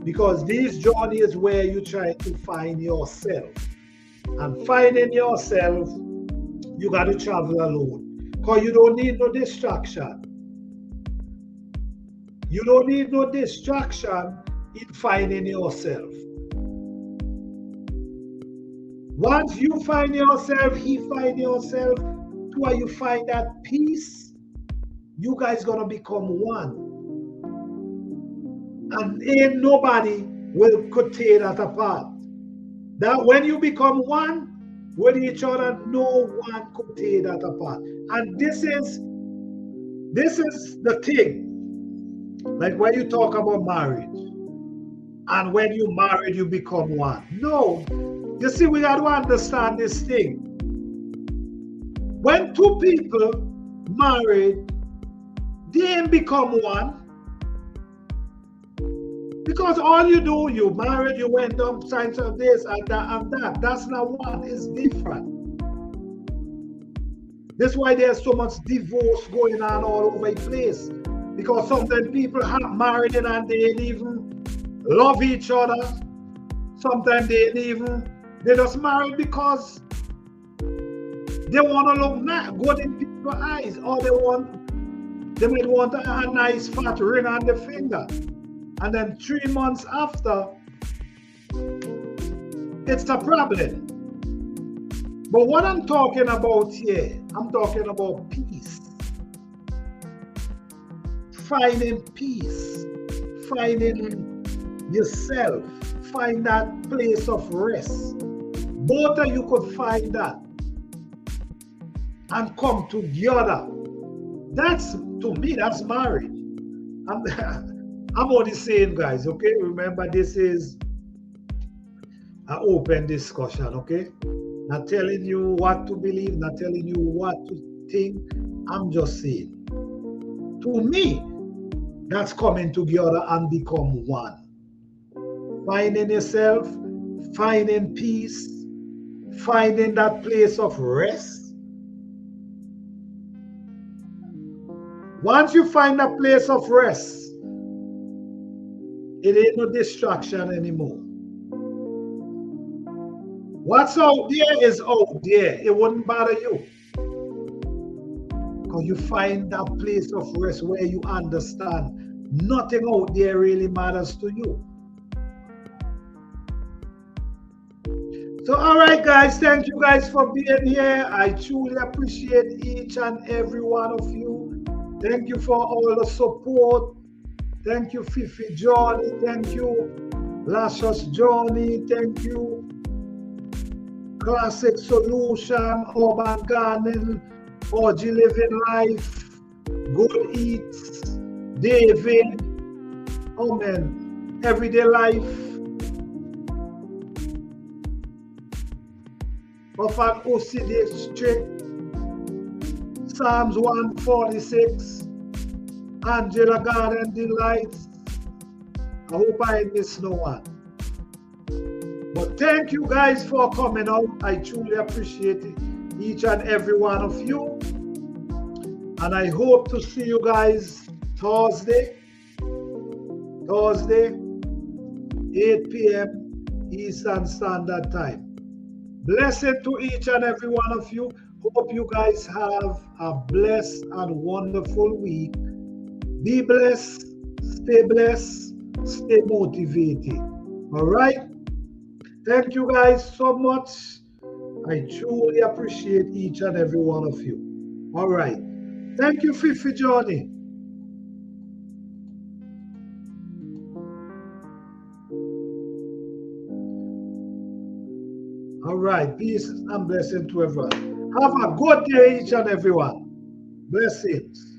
Because this journey is where you try to find yourself. And finding yourself, you got to travel alone. Because you don't need no distraction. You don't need no distraction in finding yourself. Once you find yourself, he find yourself, to where you find that peace, you guys gonna become one. And ain't nobody could tear that apart. That when you become one with each other, no one could tear that apart. And this is the thing. Like when you talk about marriage, and when you married, you become one. No, you see, we got to understand this thing. When two people married, they ain't become one. Because all you do, you married, you went up, signs of this and that and that. That's not one, it's different. That's why there's so much divorce going on all over the place. Because sometimes people have married and they ain't even love each other. Sometimes they just married because they want to look nice, good in people's eyes, or they might want a nice fat ring on the finger. And then 3 months after, it's a problem. But what I'm talking about here, I'm talking about peace. Finding peace, finding yourself, find that place of rest. Both of you could find that and come together. That's, to me, that's marriage. I'm only saying, guys, okay? Remember, this is an open discussion, okay? Not telling you what to believe, not telling you what to think. I'm just saying. To me, that's coming together and become one. Finding yourself, finding peace, finding that place of rest. Once you find that place of rest, it ain't no distraction anymore. What's out there is out there. It wouldn't bother you. Because you find that place of rest where you understand nothing out there really matters to you. So, all right, guys, thank you guys for being here. I truly appreciate each and every one of you. Thank you for all the support. Thank you, Fifi Johnny. Thank you, Lashes Johnny. Thank you, Classic Solution, Urban Garden, OG Living Life, Good Eats, David, oh man, Everyday Life, of an OCD District, Psalms 146, Angela Garden Delights. I hope I ain't miss no one. But thank you guys for coming out. I truly appreciate it, each and every one of you. And I hope to see you guys Thursday, 8 p.m. Eastern Standard Time. Blessed to each and every one of you. Hope you guys have a blessed and wonderful week. Be blessed, stay motivated. All right? Thank you guys so much. I truly appreciate each and every one of you. All right. Thank you, Fifi Johnny. All right. Peace and blessing to everyone. Have a good day, each and everyone. Blessings.